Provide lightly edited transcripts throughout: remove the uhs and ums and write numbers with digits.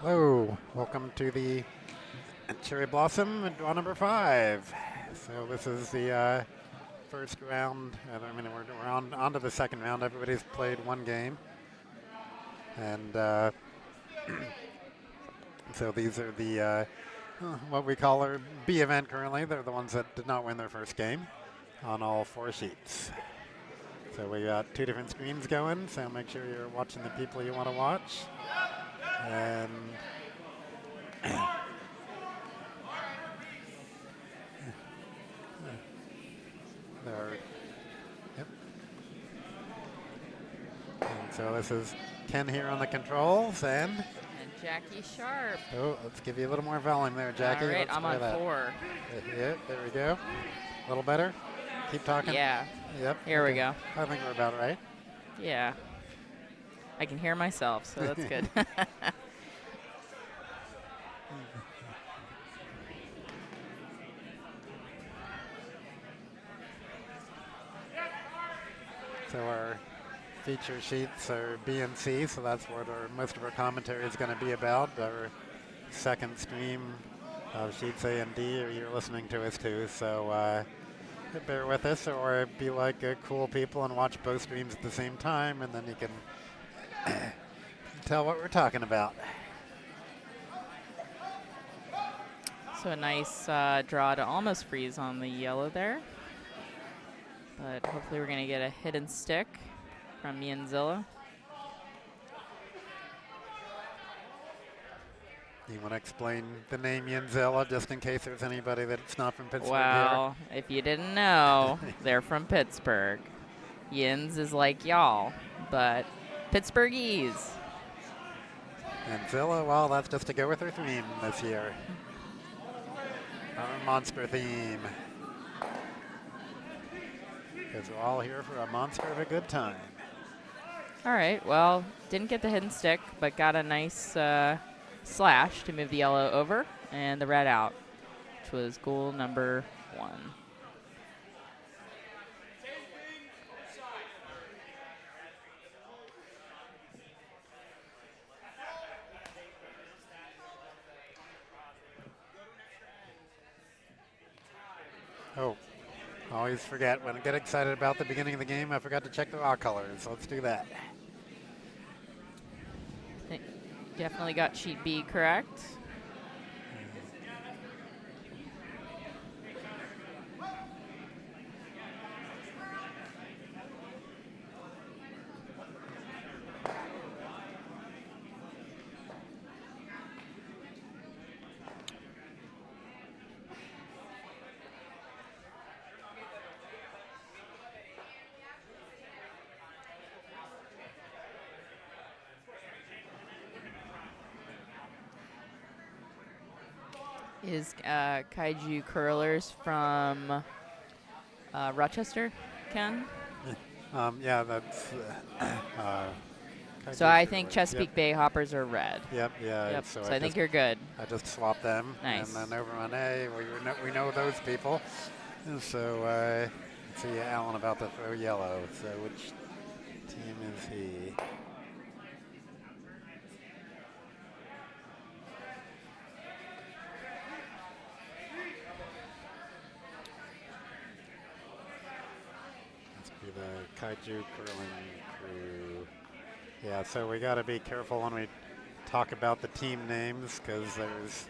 Hello, welcome to the Cherry Blossom draw number 5. So this is the first round. I mean, we're on to the second round. Everybody's played one game, and so these are the what we call our B event currently. They're the ones that did not win their first game on all 4 sheets. So we got 2 different screens going. So make sure you're watching the people you want to watch. And there, yep. And so this is Ken here on the controls, and Jackie Sharp. Oh, let's give you a little more volume there, Jackie. All right, let's I'm on that. 4. Yep, there we go. A little better. Keep talking. Yeah. Yep. Here we go. I think we're about right. Yeah. I can hear myself, so that's good. So our feature sheets are B and C, so that's what most of our commentary is going to be about. Our second stream of sheets A and D, or you're listening to us too. So bear with us, or be like cool people and watch both streams at the same time, and then you can tell what we're talking about. So a nice draw to almost freeze on the yellow there. But hopefully we're going to get a hidden stick from Yinzilla. You want to explain the name Yinzilla, just in case there's anybody that's not from Pittsburgh Well, if you didn't know, they're from Pittsburgh. Yins is like y'all, but Pittsburghese. Yinzilla, well, that's just to go with our theme this year. Our monster theme. Because we're all here for a monster of a good time. All right, well, didn't get the hidden stick, but got a nice slash to move the yellow over and the red out, which was goal number 1. Oh, always forget when I get excited about the beginning of the game, I forgot to check the raw colors. Let's do that. Definitely got sheet B correct. Is Kaiju Curlers from Rochester, Ken? Yeah, that's. So I think Chesapeake Bayhoppers are red. Yep, yeah. Yep. So I think you're good. I just swapped them. Nice. And then over on A, we know those people. And so let's see Alan about to throw yellow. So which team is he? The Kaiju curling crew. Yeah, so we got to be careful when we talk about the team names, because there's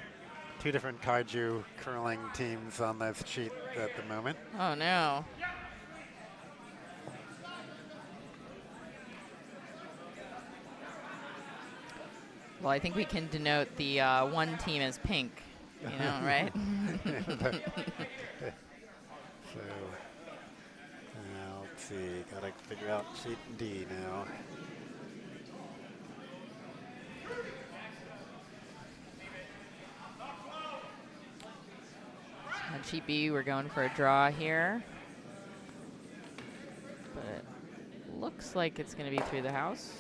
2 different Kaiju curling teams on this sheet at the moment. Oh no. Well, I think we can denote the one team as pink, you know, right? So let's see, gotta figure out sheet D now. On sheet B, we're going for a draw here. But it looks like it's going to be through the house.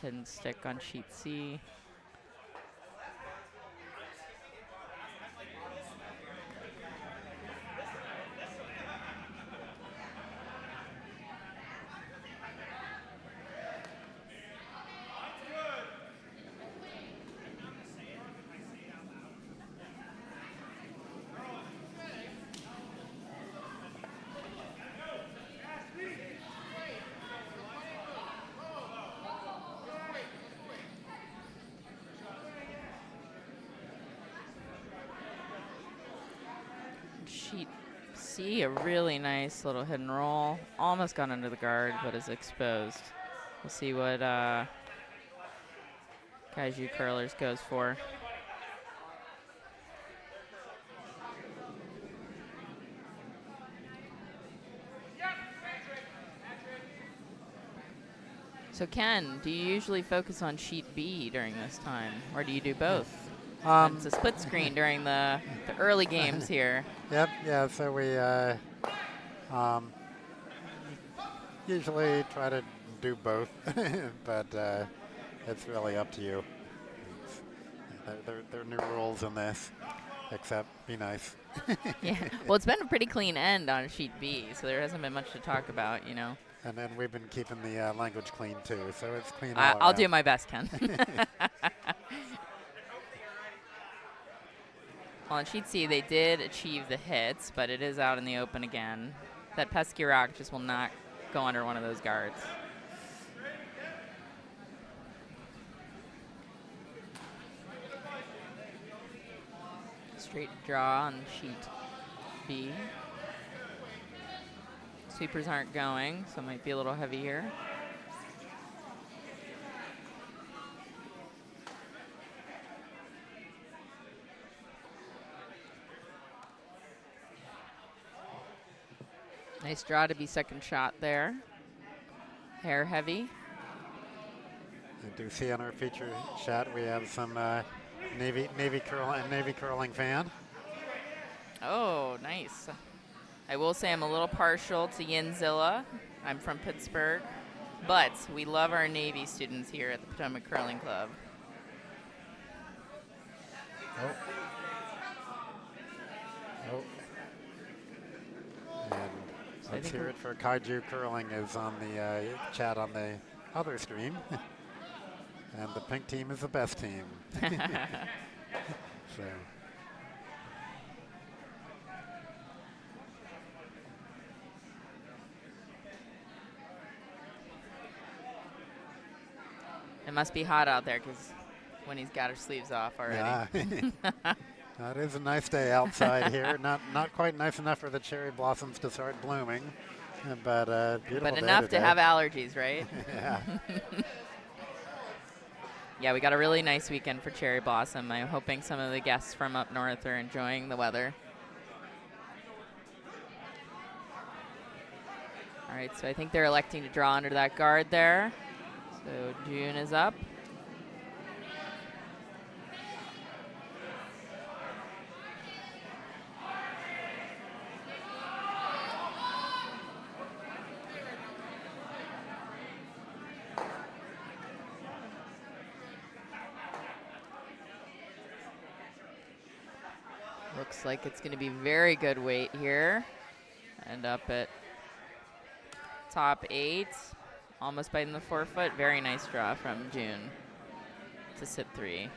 Hidden stick on sheet C. Sheet C, a really nice little hidden roll. Almost got under the guard, but is exposed. We'll see what Kaiju Curlers goes for. So Ken, do you usually focus on sheet B during this time, or do you do both? It's a split screen during the early games here. Yep, yeah, so we usually try to do both, but it's really up to you. There are new rules in this, except be nice. Yeah, well, it's been a pretty clean end on sheet B, so there hasn't been much to talk about, you know. And then we've been keeping the language clean, too, so it's clean all I'll around. do my best, Ken. Well, on sheet C, they did achieve the hits, but it is out in the open again. That pesky rock just will not go under one of those guards. Straight draw on sheet B. Sweepers aren't going, so it might be a little heavy here. Nice draw to be second shot there. Hair heavy. I do see on our feature shot we have some Navy curling fan. Oh, nice. I will say I'm a little partial to Yinzilla. I'm from Pittsburgh, but we love our Navy students here at the Potomac Curling Club. Oh. And So let's hear it for Kaiju Curling is on the chat on the other stream. And the pink team is the best team. So. It must be hot out there because Winnie's got her sleeves off already. Yeah. It is a nice day outside here. Not quite nice enough for the cherry blossoms to start blooming, but beautiful But day enough today. to have allergies, right? Yeah. Yeah, we got a really nice weekend for cherry blossom. I'm hoping some of the guests from up north are enjoying the weather. All right, so I think they're electing to draw under that guard there. So June is up. Looks like it's going to be very good weight here. And up at top 8. Almost biting the forefoot. Very nice draw from June to sit 3.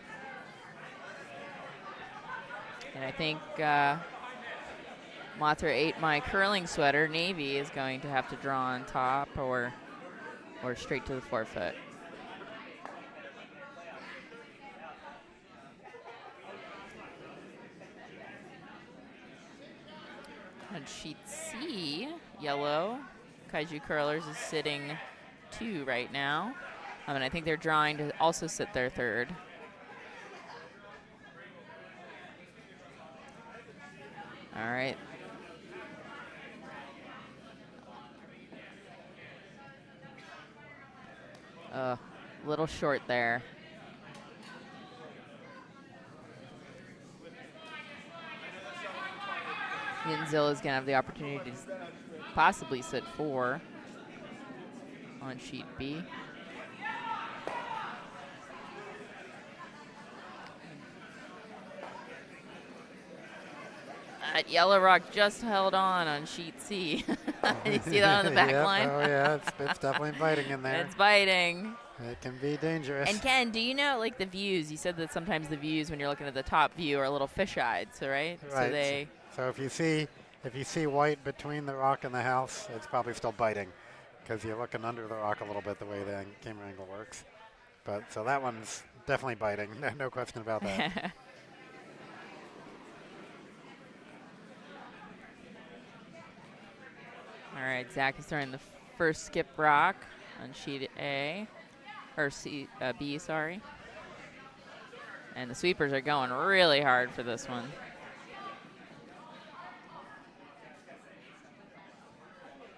And I think Mothra ate my curling sweater. Navy is going to have to draw on top or straight to the forefoot. On sheet C, yellow, Kaiju Curlers is sitting 2 right now. And I think they're drawing to also sit their 3rd. All right. A little short there. Yinzilla is going to have the opportunity to possibly sit 4 on sheet B. That yellow rock just held on sheet C. You see that on the back Yep. line? Oh, yeah, it's definitely biting in there. It's biting. It can be dangerous. And Ken, do you know, like, the views? You said that sometimes the views when you're looking at the top view are a little fish-eyed, so right? Right. So if you see white between the rock and the house, it's probably still biting because you're looking under the rock a little bit the way the camera angle works. But so that one's definitely biting. No question about that. right, Zach is throwing the first skip rock on sheet A, or B, sorry. And the sweepers are going really hard for this one.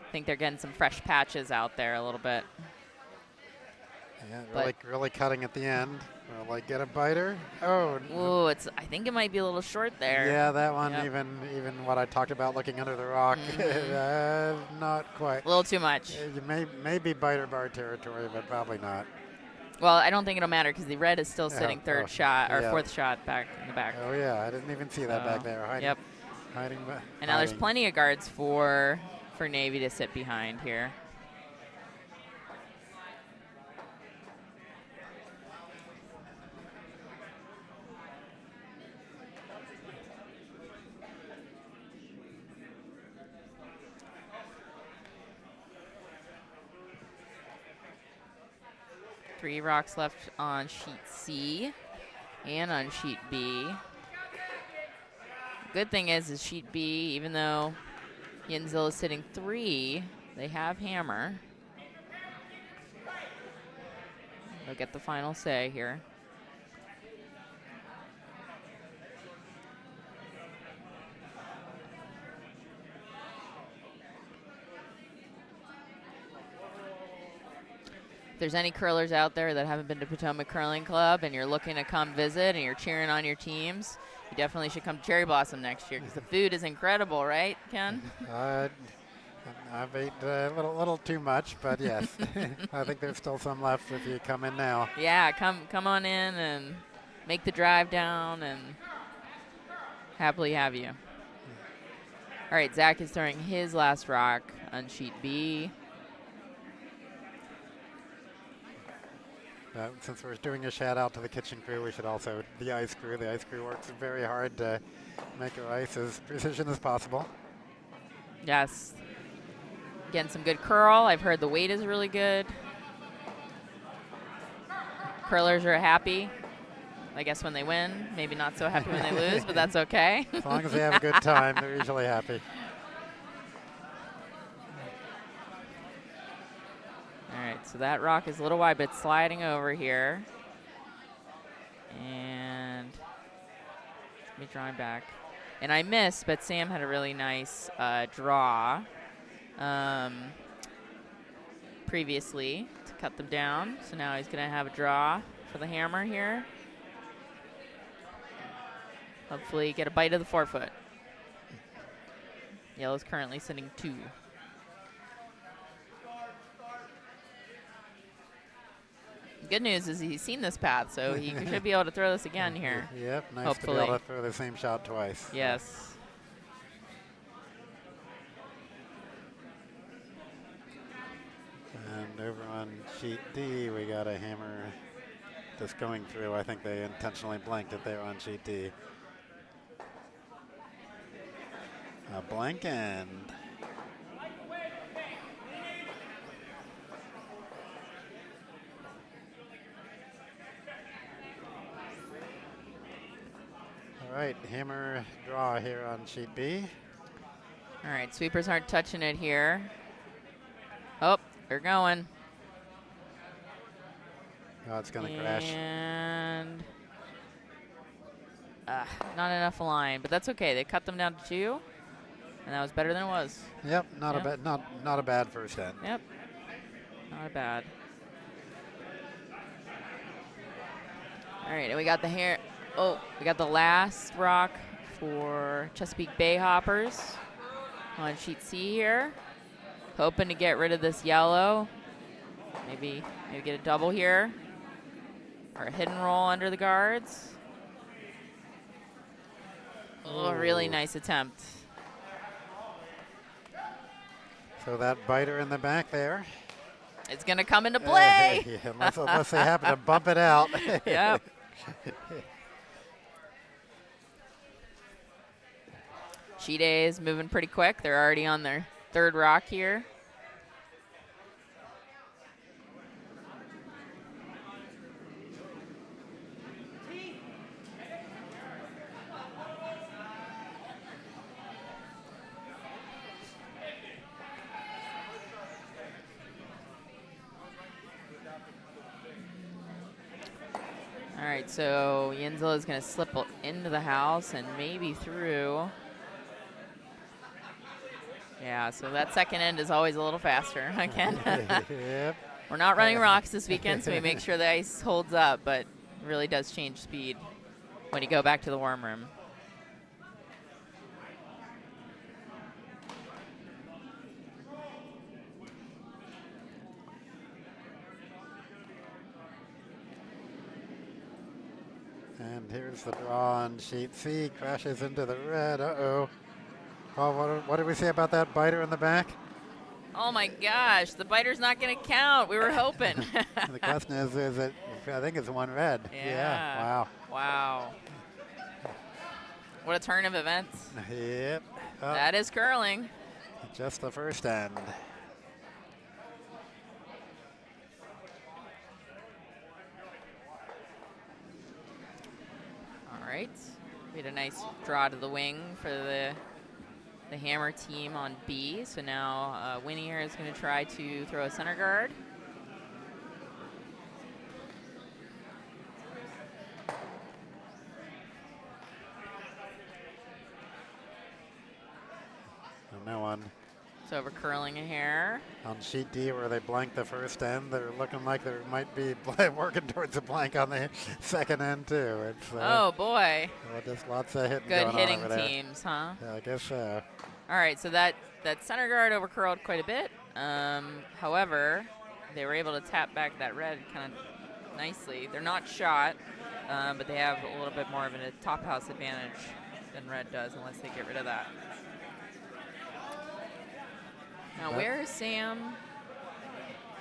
I think they're getting some fresh patches out there a little bit. Yeah, really cutting at the end. Will I get a biter? Oh. Ooh, I think it might be a little short there. Yeah, that one, even what I talked about looking under the rock, not quite. A little too much. You may be biter bar territory, but probably not. Well, I don't think it'll matter because the red is still sitting third shot, or fourth shot back in the back. Oh, yeah, I didn't even see that back there. Hiding. And now there's plenty of guards for Navy to sit behind here. Three rocks left on sheet C and on sheet B. Good thing is sheet B, even though Yinzilla is sitting 3, they have hammer. They'll get the final say here. If there's any curlers out there that haven't been to Potomac Curling Club and you're looking to come visit and you're cheering on your teams, you definitely should come to Cherry Blossom next year because the food is incredible, right, Ken? I've ate a little too much, but yes, I think there's still some left if you come in now. Yeah, come on in and make the drive down and happily have you. All right, Zach is throwing his last rock on sheet B. Since we're doing a shout out to the kitchen crew, we should also, the ice crew works very hard to make our ice as precision as possible. Yes. Getting some good curl. I've heard the weight is really good. Curlers are happy. I guess when they win, maybe not so happy when they lose, but that's okay. As long as they have a good time, they're usually happy. All right, so that rock is a little wide, but it's sliding over here. And let me draw back. And I missed, but Sam had a really nice draw previously to cut them down. So now he's going to have a draw for the hammer here. Hopefully get a bite of the forefoot. Yellow's currently sitting 2. Good news is he's seen this path, so he should be able to throw this again here. Yep, nice hopefully. to be able to throw the same shot twice. Yes. And over on sheet D, we got a hammer just going through. I think they intentionally blanked it there on sheet D. A blank end. All right, hammer draw here on sheet B. All right, sweepers aren't touching it here. Oh, they're going. Oh, it's going to crash. And not enough line, but that's okay. They cut them down to 2, and that was better than it was. Yep, not a bad first end. Yep, not bad. All right, and we got we got the last rock for Chesapeake Bayhoppers on sheet C here. Hoping to get rid of this yellow. Maybe get a double here. Or a hidden roll under the guards. Oh, really nice attempt. So that biter in the back there. It's going to come into play. Yeah, unless they happen to bump it out. Yep. Sheet A is moving pretty quick. They're already on their 3rd rock here. right, so Yinzilla is going to slip into the house and maybe through. Yeah, so that second end is always a little faster again. Yep. We're not running rocks this weekend, so we make sure the ice holds up, but it really does change speed when you go back to the warm room. And here's the draw on sheet C. Crashes into the red. Uh-oh. Oh, what did we say about that biter in the back? Oh my gosh, the biter's not going to count. We were hoping. The question is it, I think it's one red. Yeah. Wow. Wow. What a turn of events. Yep. Oh, That is curling. just the first end. All right. We had a nice draw to the wing for the hammer team on B. So now Winnie here is going to try to throw a center guard. No one. So over curling a hair. On sheet D where they blanked the first end, they're looking like there might be working towards a blank on the second end too. It's, Oh boy. well, just lots of hitting Good going hitting on over teams, huh? there. Yeah, I guess so. All right, so that center guard over curled quite a bit. However, they were able to tap back that red kind of nicely. They're not shot, but they have a little bit more of a top house advantage than red does unless they get rid of that. Now, where is Sam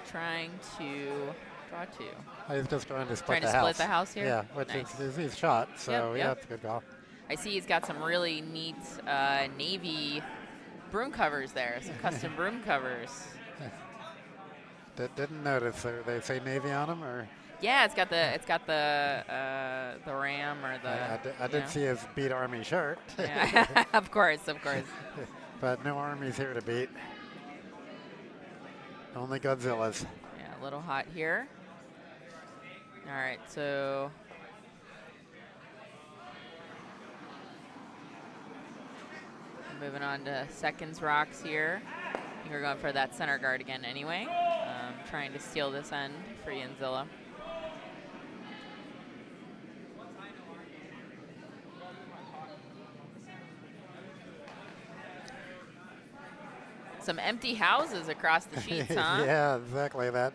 trying to draw to? He's just trying to Trying split to the house. split the house here? Yeah, which Nice. is he's shot, so Yep, yeah, yep. it's a good call. I see he's got some really neat navy broom covers there, some custom broom covers. Didn't notice. They say Navy on them, or Yeah, it's got the ram or the. I did see his Beat Army shirt. Yeah, of course. But no armies here to beat. Only Godzillas. Yeah, a little hot here. All right, so. Moving on to seconds rocks here. I think we're going for that center guard again anyway. Trying to steal this end for Yinzilla. Some empty houses across the sheets, huh? Yeah, exactly. That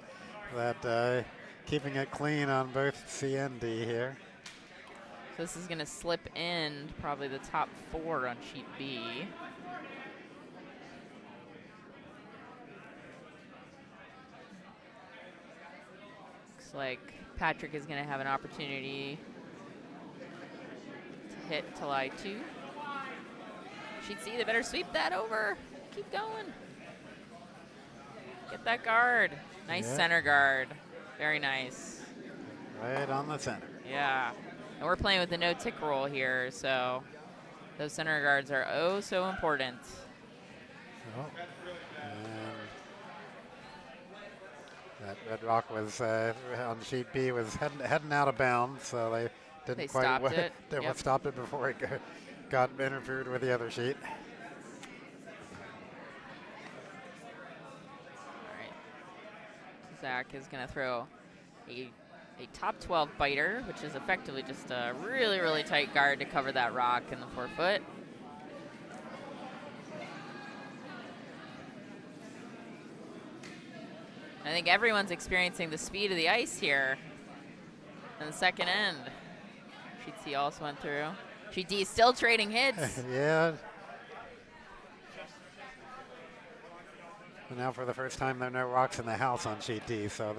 keeping it clean on both C and D here. So this is going to slip in probably the top 4 on sheet B. Looks like Patrick is going to have an opportunity to hit to lie 2. Sheet C, they better sweep that over. Keep going. Get that guard. Nice center guard. Very nice. Right on the center. Yeah. And we're playing with the no tick rule here, so those center guards are oh so important. Oh. And that red rock was on sheet B was heading out of bounds, so they didn't They quite stopped it. They Yep. stopped it before it got interfered with the other sheet. All right. Zach is going to throw a top 12 biter, which is effectively just a really, really tight guard to cover that rock in the 4-foot. I think everyone's experiencing the speed of the ice here in the second end. Sheet C also went through. Sheet D is still trading hits. Yeah. And now for the first time, there are no rocks in the house on sheet D, so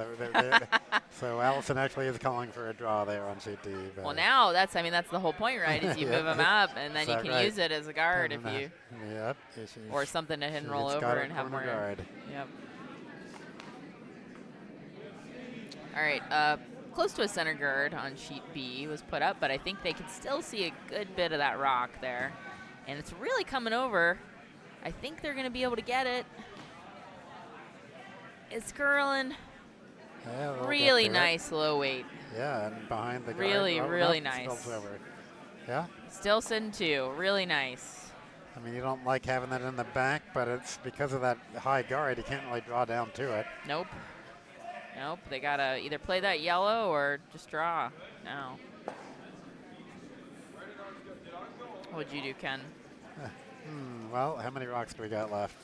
so Allison actually is calling for a draw there on sheet D. Well, now that's the whole point, right? Is you move them up, and then you can use it as a guard if you, yep, or something to hit and roll over and have more guard. Yep. All right, close to a center guard on sheet B was put up, but I think they can still see a good bit of that rock there, and it's really coming over. I think they're going to be able to get it. It's curling. Yeah, Really nice low weight. Yeah, and behind the guard. Really, Oh, really nope, nice. spills over. Yeah. Still sitting 2. Really nice. I mean, you don't like having that in the back, but it's because of that high guard, you can't really draw down to it. Nope. Nope. They got to either play that yellow or just draw now. What'd you do, Ken? Well, how many rocks do we got left?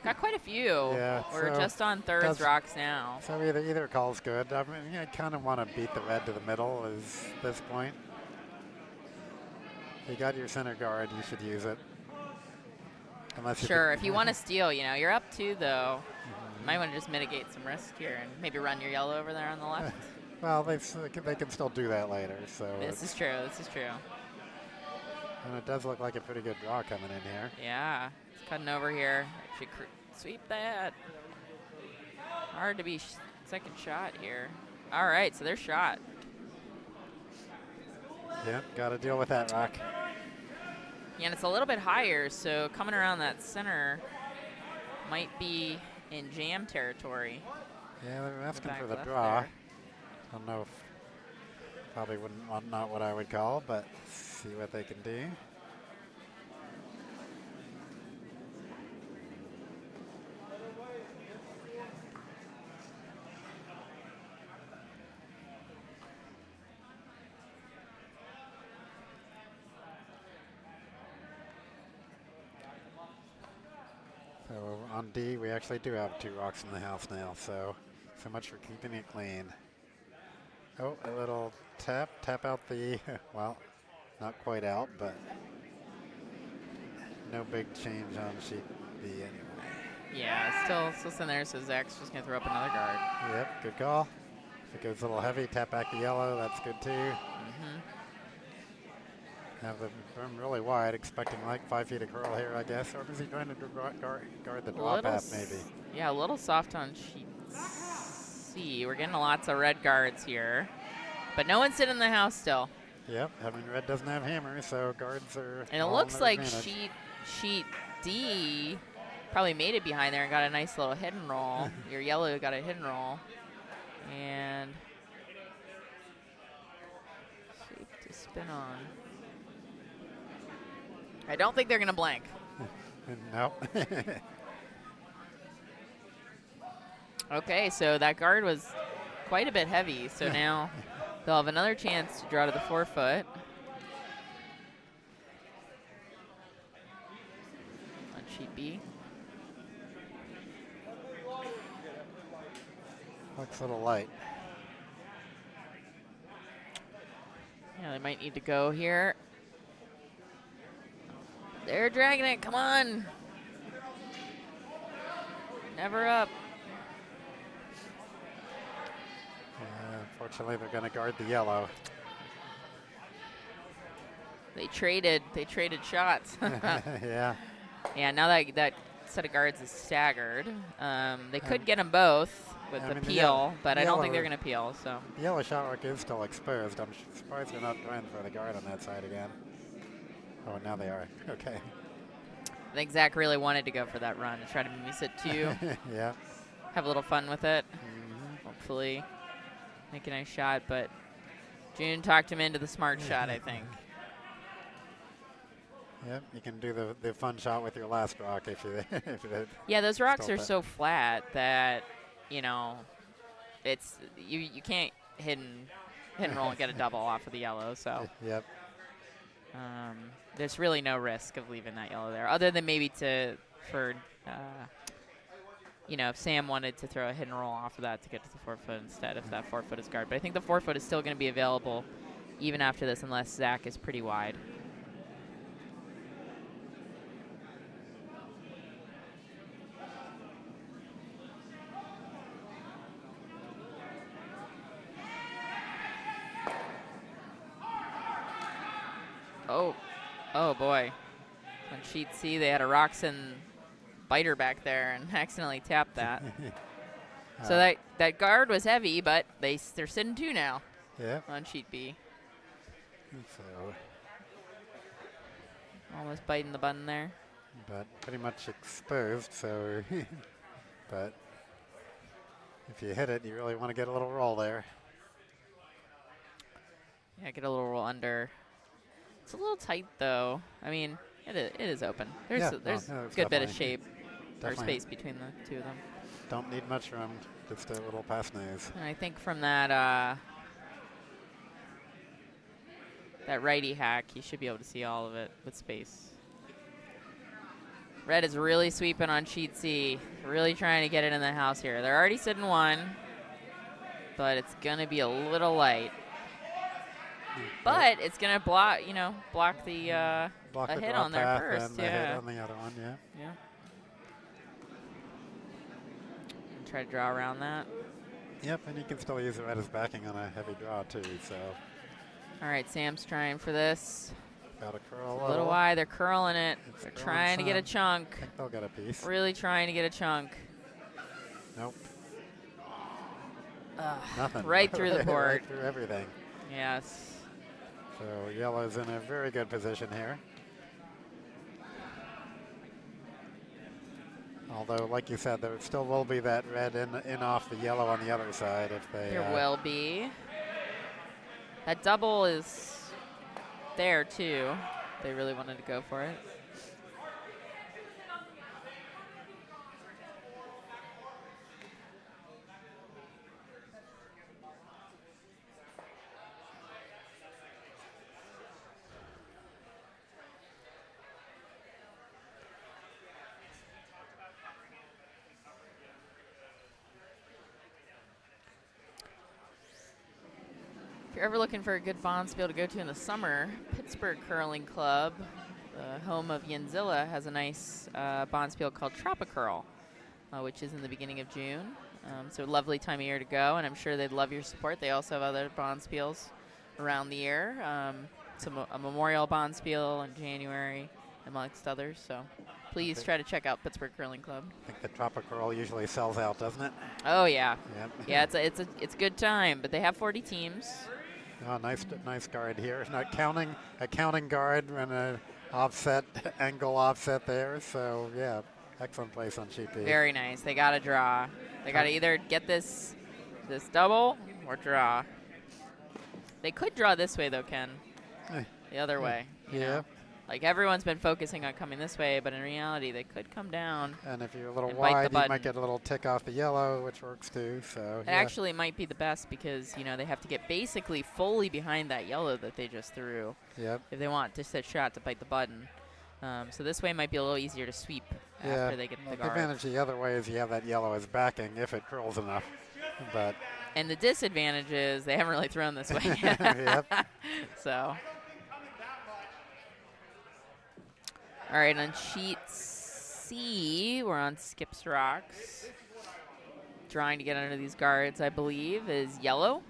Got quite a few. Yeah, We're so just on thirds rocks now. So either call's good. I mean, I kind of want to beat the red to the middle at this point. You got your center guard, you should use it. Unless Sure, if you want to steal, you're up 2 though. You might want to just mitigate some risk here and maybe run your yellow over there on the left. Well, they can still do that later. So This is true. And it does look like a pretty good draw coming in here. Yeah, it's cutting over here. Should sweep that. Hard to be second shot here. All right, so they're shot. Yep, got to deal with that rock. Yeah, and it's a little bit higher, so coming around that center might be in jam territory. Yeah, they're asking for the left draw. there. Don't know if probably not what I would call, but see what they can do. So on D, we actually do have 2 rocks in the house now, so much for keeping it clean. Oh, a little tap out the, well, not quite out, but no big change on sheet B anyway. Yeah, still sitting there, so Zach's just going to throw up another guard. Yep, good call. If it goes a little heavy, tap back the yellow, that's good too. Have the berm really wide, expecting like 5 feet of curl here, I guess. Or is he trying to guard the draw path, maybe? Yeah, a little soft on sheet C. We're getting lots of red guards here. But no one's sitting in the house still. Yep, I mean, red doesn't have hammer, so guards are. And it looks like sheet D probably made it behind there and got a nice little hit and roll. Your yellow got a hit and roll. And shape to spin on. I don't think they're going to blank. No. Okay, so that guard was quite a bit heavy. So now they'll have another chance to draw to the 4 foot. On sheet B. Looks a little light. Yeah, they might need to go here. They're dragging it. Come on. Never up. Unfortunately, they're going to guard the yellow. They traded shots. Yeah. Yeah, now that set of guards is staggered. They could get them both with the peel, but I don't think they're going to peel. So the yellow shot rock is still exposed. I'm surprised they're not trying for the guard on that side again. Oh, now they are. Okay. I think Zach really wanted to go for that run and try to miss it too. Yeah. Have a little fun with it. Hopefully make a nice shot, but June talked him into the smart shot, I think. Yep, you can do the fun shot with your last rock if you. Yeah, those rocks are so flat that it's you can't hit and roll and get a double off of the yellow. So. Yep. There's really no risk of leaving that yellow there, other than maybe if Sam wanted to throw a hit and roll off of that to get to the 4 foot instead, if that 4 foot is guard. But I think the 4 foot is still going to be available even after this, unless Zach is pretty wide. Oh boy. On sheet C, they had a Roxanne biter back there and accidentally tapped that. So that guard was heavy, but they're sitting 2 now. Yeah. On sheet B. So. Almost biting the button there. But pretty much exposed, so. But if you hit it, you really want to get a little roll there. Yeah, get a little roll under. It's a little tight, though. I mean, it is open. There's a good bit of shape or space between the two of them. Don't need much room, just a little pass nose. And I think from that that righty hack, you should be able to see all of it with space. Red is really sweeping on sheet C, really trying to get it in the house here. They're already sitting 1, but it's going to be a little light. But it's going to block the a hit on there first. And the hit on the other one, yeah. Yeah. Try to draw around that. Yep, and you can still use the red as backing on a heavy draw too, so. All right, Sam's trying for this. Got a curl a little wide, they're curling it. It's they're trying to get a chunk. I think they'll get a piece. Really trying to get a chunk. Nope. Nothing. Right through the board. Right through everything. Yes. So yellow's in a very good position here. Although, like you said, there still will be that red in off the yellow on the other side if they. There will be. That double is there too. They really wanted to go for it. If you're ever looking for a good bonspiel to go to in the summer, Pittsburgh Curling Club, the home of Yinzilla, has a nice bonspiel called Tropicurl, which is in the beginning of June. So lovely time of year to go, and I'm sure they'd love your support. They also have other bonspiels around the year. A memorial bonspiel in January, amongst others. So please try to check out Pittsburgh Curling Club. I think the Tropicurl usually sells out, doesn't it? Oh yeah. Yep. Yeah, it's a good time, but they have 40 teams. Oh, nice guard here. Not counting a counting guard and a offset angle offset there. So yeah, excellent place on sheet B. Very nice. They got to draw. They got to either get this double or draw. They could draw this way though, Ken. The other way. you know? Like everyone's been focusing on coming this way, but in reality, they could come down. And if you're a little wide, you might get a little tick off the yellow, which works too. So it actually might be the best because they have to get basically fully behind that yellow that they just threw. Yep. If they want just a shot to bite the button. So this way might be a little easier to sweep after they get the guard. The advantage the other way is you have that yellow as backing if it curls enough. But and the disadvantage is they haven't really thrown this way. Yep. So. All right, on sheet C, we're on Skips Rocks. Trying to get under these guards, I believe, is yellow.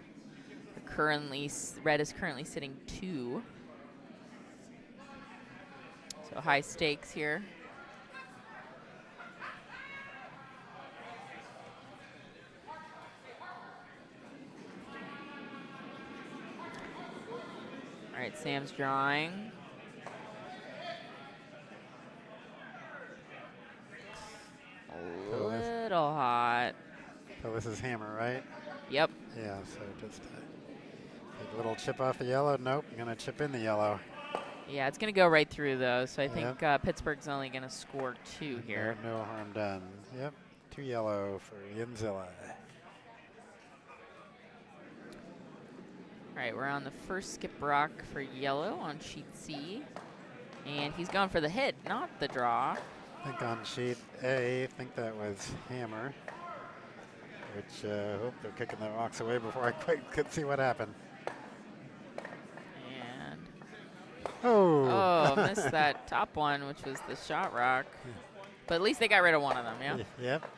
Red is currently sitting 2. So high stakes here. All right, Sam's drawing. A little hot. So this is hammer, right? Yep. Yeah, so just take a little chip off the yellow. Nope, I'm going to chip in the yellow. Yeah, it's going to go right through, though, so I think Pittsburgh's only going to score 2 here. No harm done. Yep, 2 yellow for Yinzilla. All right, we're on the first skip rock for yellow on sheet C. And he's going for the hit, not the draw. I think on sheet A, I think that was hammer, which they're kicking the rocks away before I quite could see what happened. And oh, missed that top one, which was the shot rock. But at least they got rid of one of them, yeah? Yep.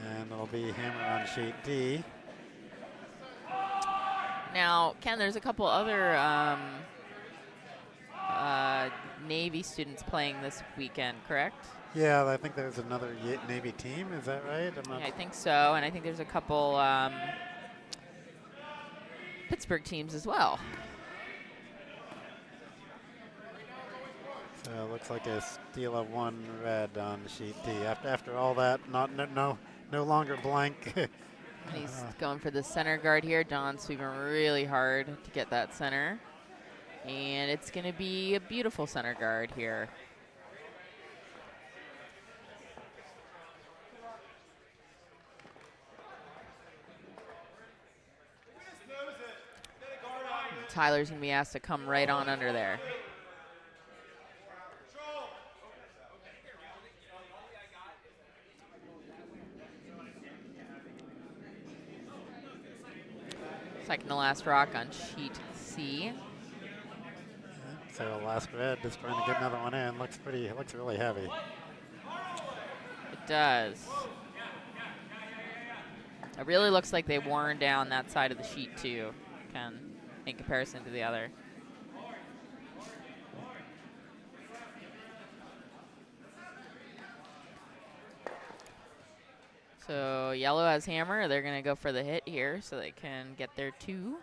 And it'll be hammer on sheet D. Now, Ken, there's a couple other Navy students playing this weekend, correct? Yeah, I think there's another Navy team. Is that right? Yeah, I think so, and I think there's a couple Pittsburgh teams as well. So it looks like a steal of 1 red on sheet D. After all that, no longer blank. He's going for the center guard here. Don's sweeping really hard to get that center. And it's going to be a beautiful center guard here. Tyler's going to be asked to come right on under there. Second to last rock on sheet C. So last red just trying to get another one in. Looks really heavy. It does. It really looks like they've worn down that side of the sheet too, Ken, in comparison to the other. So yellow has hammer. They're going to go for the hit here so they can get their 2.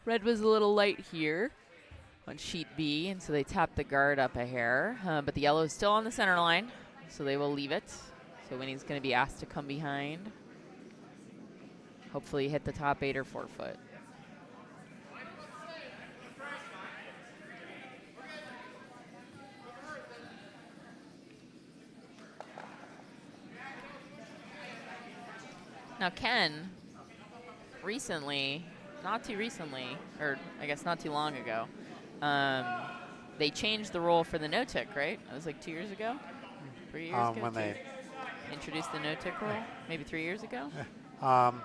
Red was a little light here on sheet B, and so they tapped the guard up a hair. But the yellow is still on the center line, so they will leave it. So Winnie's going to be asked to come behind. Hopefully hit the top 8 or 4 foot. Now Ken, recently, not too recently, or I guess not too long ago, they changed the rule for the no-tick, right? It was like 2 years ago? 3 years ago? When they introduced the no-tick rule? Maybe 3 years ago? I'm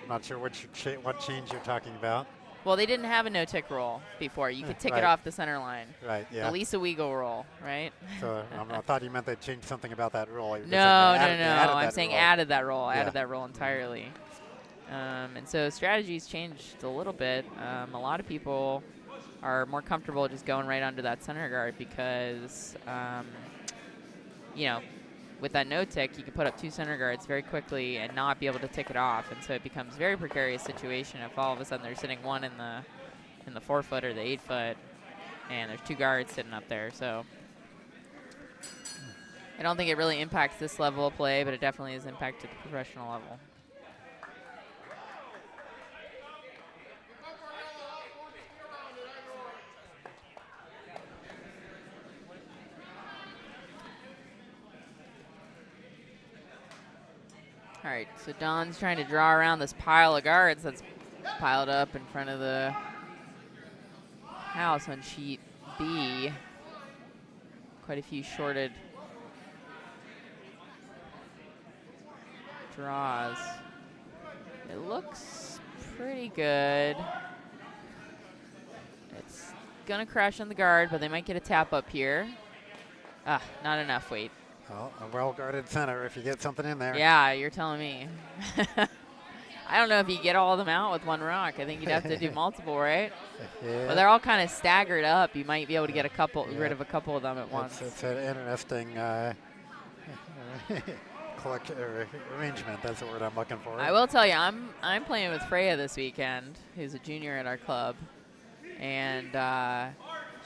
not sure what change you're talking about. Well, they didn't have a no-tick rule before. You could tick right. it off the center line. Right, yeah. The Lisa Weigel rule, right? So I thought you meant they changed something about that rule. No. I'm saying added that rule. Yeah. Added that rule entirely. And so strategies changed a little bit. A lot of people are more comfortable just going right under that center guard because, with that no tick, you can put up 2 center guards very quickly and not be able to tick it off. And so it becomes a very precarious situation if all of a sudden they're sitting one in the 4 foot or the 8 foot, and there's 2 guards sitting up there. So I don't think it really impacts this level of play, but it definitely has impacted the professional level. All right, so Don's trying to draw around this pile of guards that's piled up in front of the house on sheet B. Quite a few shorted draws. It looks pretty good. It's gonna crash on the guard, but they might get a tap up here. Ah, not enough weight. Well, a well-guarded center if you get something in there. Yeah, you're telling me. I don't know if you get all of them out with one rock. I think you'd have to do multiple, right? Yeah. Well, they're all kind of staggered up. You might be able to get rid of a couple of them at once. It's an interesting arrangement. That's the word I'm looking for. I will tell you, I'm playing with Freya this weekend, who's a junior at our club, and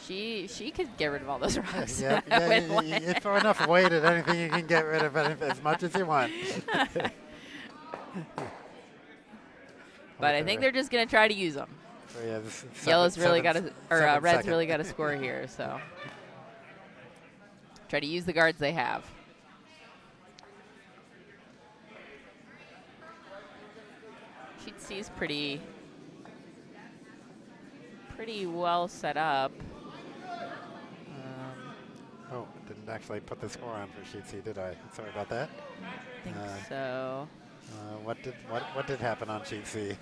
she could get rid of all those rocks. You throw enough weight at anything, you can get rid of it as much as you want. But I think they're just going to try to use them. So yeah, Yellow's really got to, or red's second. really got to score here. So try to use the guards they have. Sheet C is pretty well set up. Oh, didn't actually put the score on for sheet C, did I? Sorry about that. I think so. What did happen on sheet C?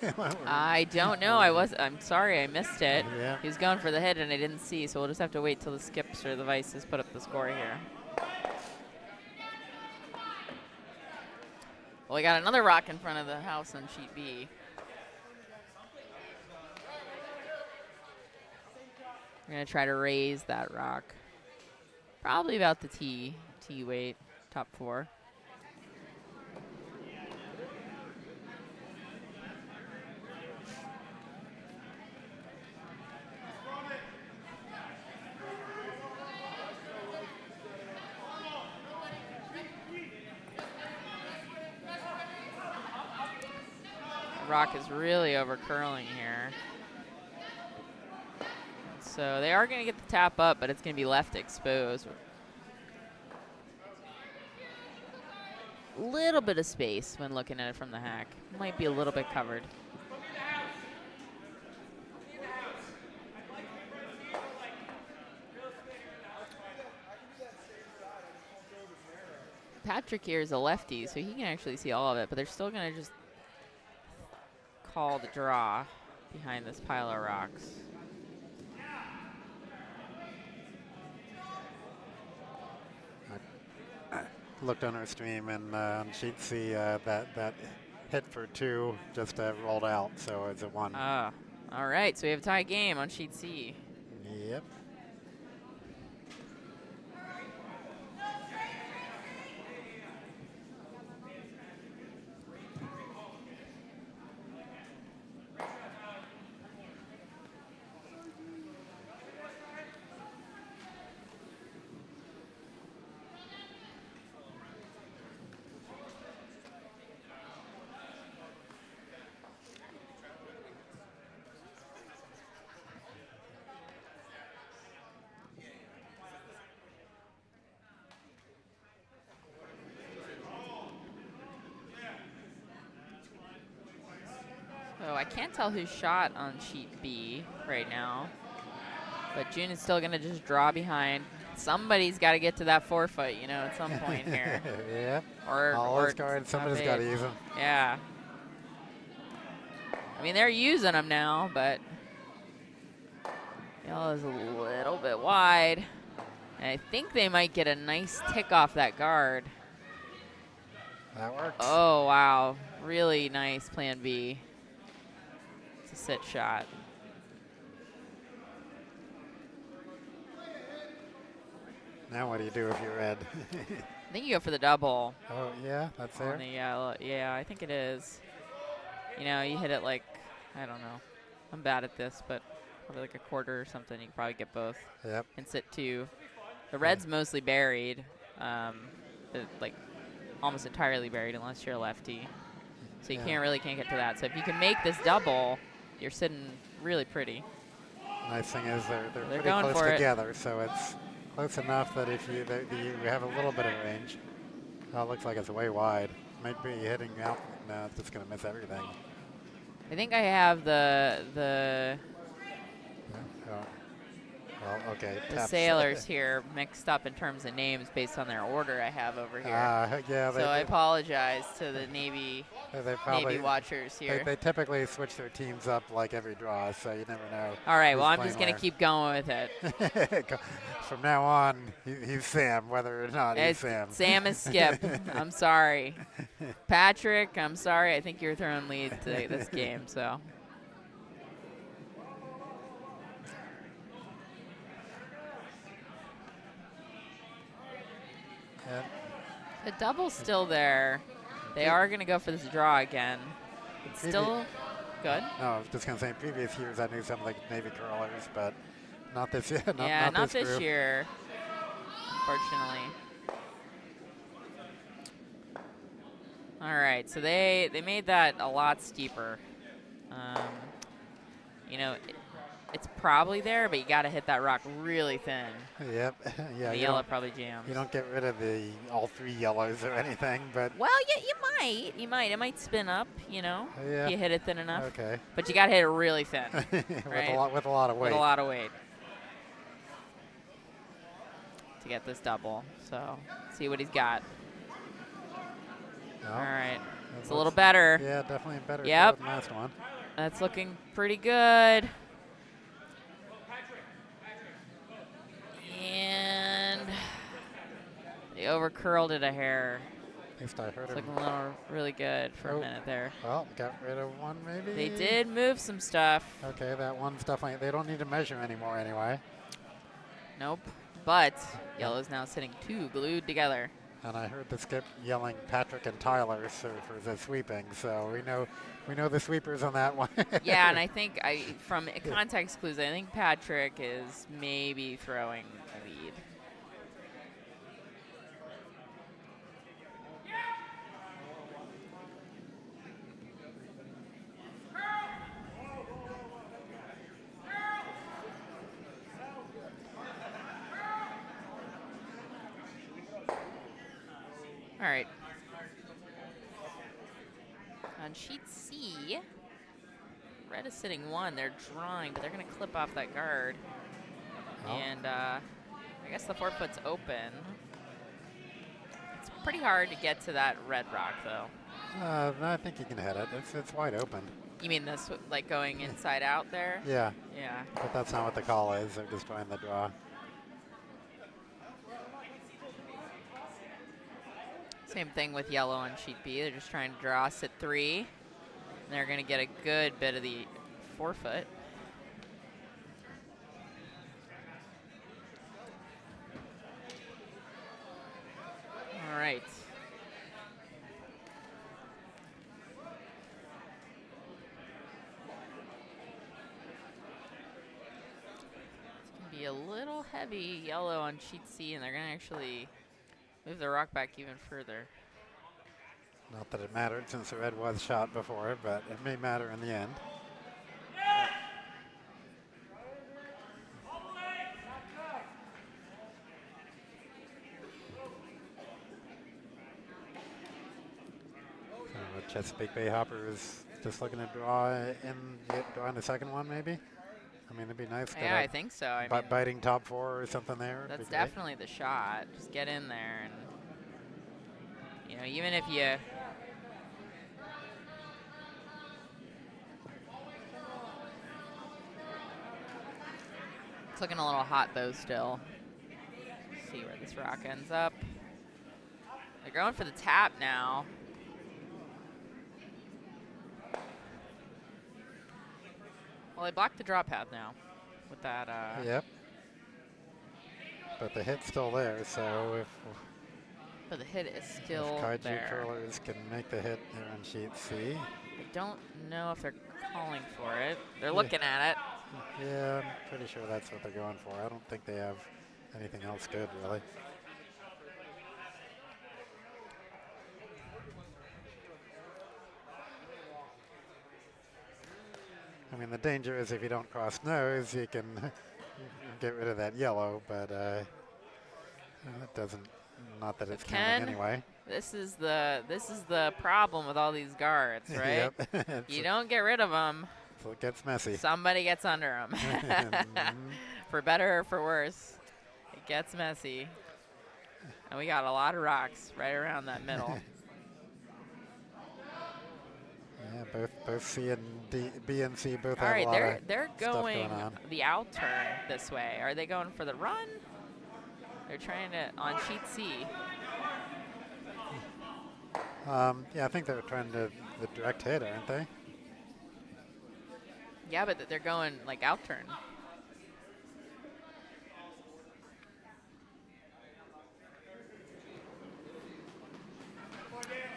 I don't know. I'm sorry, I missed it. Yeah. He was going for the hit and I didn't see, so we'll just have to wait till the skips or the vices put up the score here. Well, we got another rock in front of the house on sheet B. We're gonna try to raise that rock. Probably about the T weight, top 4. rock is really over curling here. So they are going to get the tap up, but it's going to be left exposed. Little bit of space when looking at it from the hack. Might be a little bit covered. Patrick here is a lefty, so he can actually see all of it, but they're still going to just call the draw behind this pile of rocks. I looked on our stream, and she'd see that hit for 2 just rolled out, so it's a 1. Ah, all right, so we have a tie game on sheet C. Yep. So I can't tell who's shot on sheet B right now, but June is still going to just draw behind. Somebody's got to get to that 4-foot, you know, at some point here. Yeah. Or those cards, somebody's got to use them. Yeah. I mean, they're using them now, but yellow is a little bit wide. And I think they might get a nice tick off that guard. That works. Oh, wow. Really nice plan B. It's a sit shot. Now what do you do if you're red? I think you go for the double. Oh, yeah, that's there? On the yellow. Yeah, I think it is. You know, you hit it like, I don't know. I'm bad at this, but probably like a quarter or something. You can probably get both. Yep. And sit 2. The red's mostly buried, like almost entirely buried unless you're a lefty. So you can't get to that. So if you can make this double, you're sitting really pretty. Nice thing is they're pretty going close for together, so it's close enough that if you have a little bit of range. Oh, it looks like it's way wide. Might be hitting out. No, it's just going to miss everything. I think I have the well, okay. The sailors here mixed up in terms of names based on their order I have over here. Yeah. So I apologize to the Navy watchers here. They typically switch their teams up like every draw, so you never know. All right, well, I'm just going to keep going with it. From now on, he's Sam, whether or not he's Sam. Sam is Skip. I'm sorry. Patrick, I'm sorry. I think you're throwing lead to this game, so. The double's still there. They are going to go for this draw again. It's still good. No, I was just going to say, in previous years I knew some like Navy curlers, but not this year. Not this year, unfortunately. All right, so they made that a lot steeper. You know, it's probably there, but you got to hit that rock really thin. Yep. Yeah. The yellow probably jams. You don't get rid of all 3 yellows or anything, but. Well, yeah, you might. It might spin up, you know, if you hit it thin enough. Okay. But you got to hit it really thin. Right? With a lot of weight. With a lot of weight. To get this double. So, see what he's got. No. All right. It's a little better. Yeah, definitely better Yep. than the last one. That's looking pretty good. And they overcurled it a hair. At least I heard it's looking really good for a minute there. Well, got rid of one maybe? They did move some stuff. Okay, that one's definitely, they don't need to measure anymore anyway. Nope. But yellow's now sitting 2 glued together. And I heard the skip yelling Patrick and Tyler for the sweeping, so we know the sweepers on that one. Yeah, and I think from context clues, I think Patrick is maybe throwing a lead. All right. On sheet C, red is sitting 1. They're drawing, but they're going to clip off that guard. Oh. And I guess the 4-foot's open. It's pretty hard to get to that red rock, though. I think you can hit it. It's wide open. You mean this, like going inside out there? Yeah. Yeah. But that's not what the call is. They're just trying to draw. Same thing with yellow on sheet B. They're just trying to draw, sit 3. And they're going to get a good bit of the 4-foot. All right. Be a little heavy yellow on sheet C, and they're going to actually move the rock back even further. Not that it mattered since the red was shot before, but it may matter in the end. So Chesapeake Bayhoppers just looking to draw in the second one, maybe. I mean, it'd be nice. Yeah, I think so. I mean, biting top 4 or something there. That's definitely the shot. Just get in there, and you know, even if you. It's looking a little hot though still. Let's see where this rock ends up. They're going for the tap now. Well, they blocked the drop path now with that. Yep. But the hit's still there, so but the hit is still if Kaiju there. curlers can make the hit there on sheet C. I don't know if they're calling for it. They're looking at it. Yeah, I'm pretty sure that's what they're going for. I don't think they have anything else good, really. I mean, the danger is if you don't cross nose, you can get rid of that yellow, but it doesn't. Not that it's counting anyway. This is the problem with all these guards, right? Yep. You don't get rid of them. So it gets messy. Somebody gets under them. For better or for worse, it gets messy. And we got a lot of rocks right around that middle. Yeah, both C and D, B and C both all have right, a lot of they're stuff going on. the out turn this way. Are they going for the run? They're trying to on sheet C. Yeah, I think they're trying to the direct hit, aren't they? Yeah, but they're going like out turn.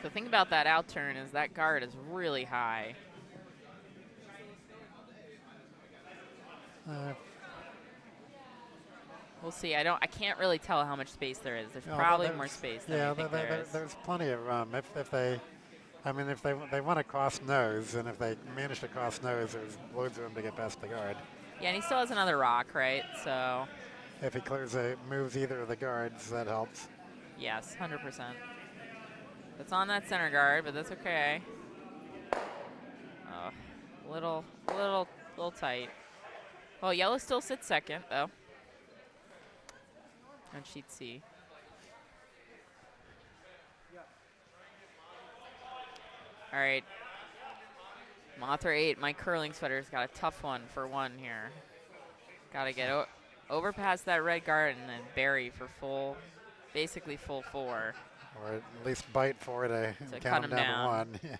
The thing about that out turn is that guard is really high. We'll see. I can't really tell how much space there is. There's probably more space than I think there is. There's plenty of room. If they want to cross nose, and if they manage to cross nose, there's loads of room to get past the guard. Yeah, and he still has another rock, right? So. If he moves either of the guards, that helps. Yes, 100%. It's on that center guard, but that's okay. Oh, little tight. Well, yellow still sits second though. On sheet C. All right. Mothra 8, my curling sweater's got a tough one for 1 here. Got to get over past that red guard and then bury for basically full 4. Or at least bite for to count them down to 1. Yeah.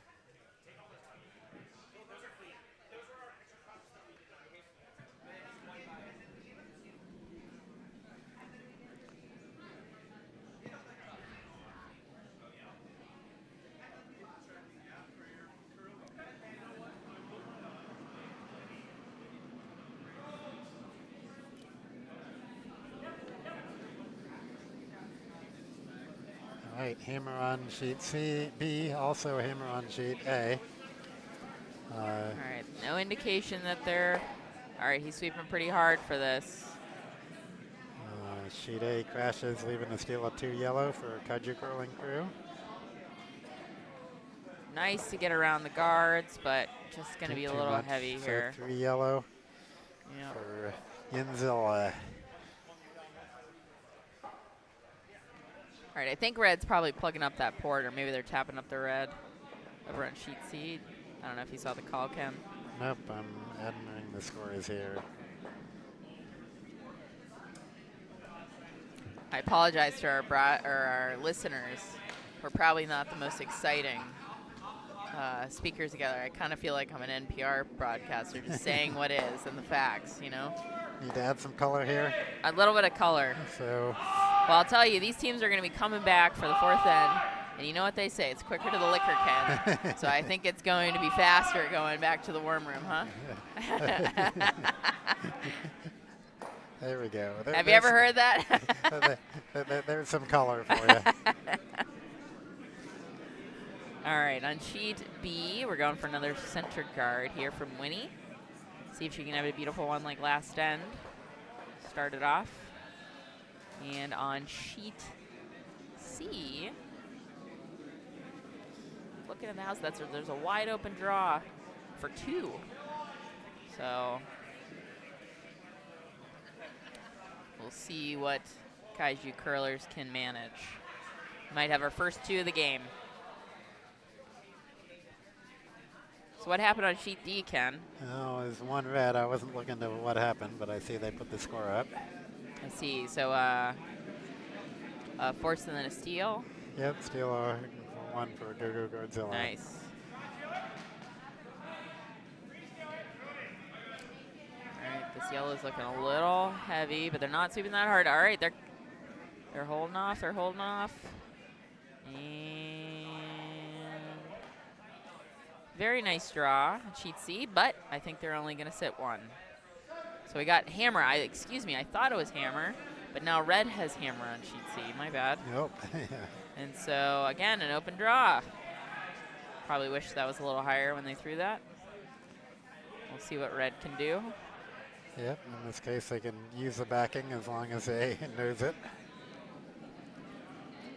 All right, hammer on sheet C, B, also a hammer on sheet A. All right, no indication that they're, all right, he's sweeping pretty hard for this. Sheet A crashes, leaving a steal of 2 yellow for Kaiju curling crew. Nice to get around the guards, but just going to be a little heavy so here. 3 yellow Yep. for Yinzilla. All right, I think red's probably plugging up that port, or maybe they're tapping up the red over on sheet C. I don't know if you saw the call, Ken. Nope, I'm entering the scores here. I apologize to our listeners. We're probably not the most exciting speakers together. I kind of feel like I'm an NPR broadcaster, just saying what is and the facts, you know? Need to add some color here. A little bit of color. So, well, I'll tell you, these teams are going to be coming back for the fourth end. And you know what they say, it's quicker to the liquor can. So I think it's going to be faster going back to the worm room, huh? There we go. Have you ever heard that? There's some color for you. All right, on sheet B, we're going for another center guard here from Winnie. See if she can have a beautiful one like last end. Start it off. And on sheet C, looking at the house, there's a wide open draw for 2. So we'll see what Kaiju curlers can manage. Might have our first 2 of the game. So what happened on sheet D, Ken? Oh, there's 1 red. I wasn't looking to what happened, but I see they put the score up. I see. So force and then a steal. Yep, steal 1 for Go Godzilla. Nice. All right, this yellow's looking a little heavy, but they're not sweeping that hard. All right, they're holding off. They're holding off. And very nice draw on sheet C, but I think they're only going to sit 1. So we got hammer. Excuse me, I thought it was hammer, but now red has hammer on sheet C. My bad. Nope. And so, again, an open draw. Probably wish that was a little higher when they threw that. We'll see what red can do. Yep, in this case, they can use the backing as long as they knows it.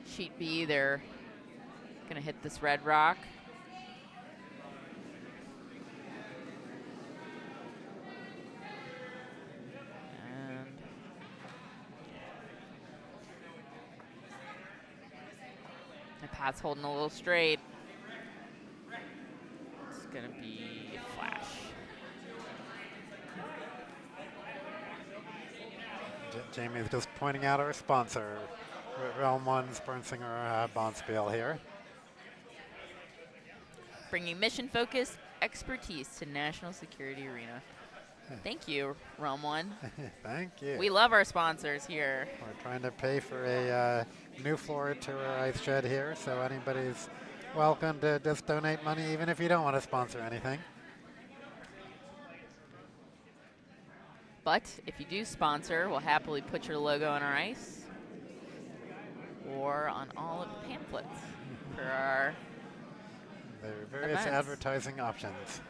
Sheet B, they're going to hit this red rock. Pat's holding a little straight. It's going to be a flash. Jamie is just pointing out our sponsor, Realm 1 sponsoring our Bonspiel here. Bringing mission-focused expertise to National Security Arena. Thank you, Realm 1. Thank you. We love our sponsors here. We're trying to pay for a new floor to our ice shed here, so anybody's welcome to just donate money, even if you don't want to sponsor anything. But if you do sponsor, we'll happily put your logo on our ice or on all of the pamphlets for our There are various events. advertising options.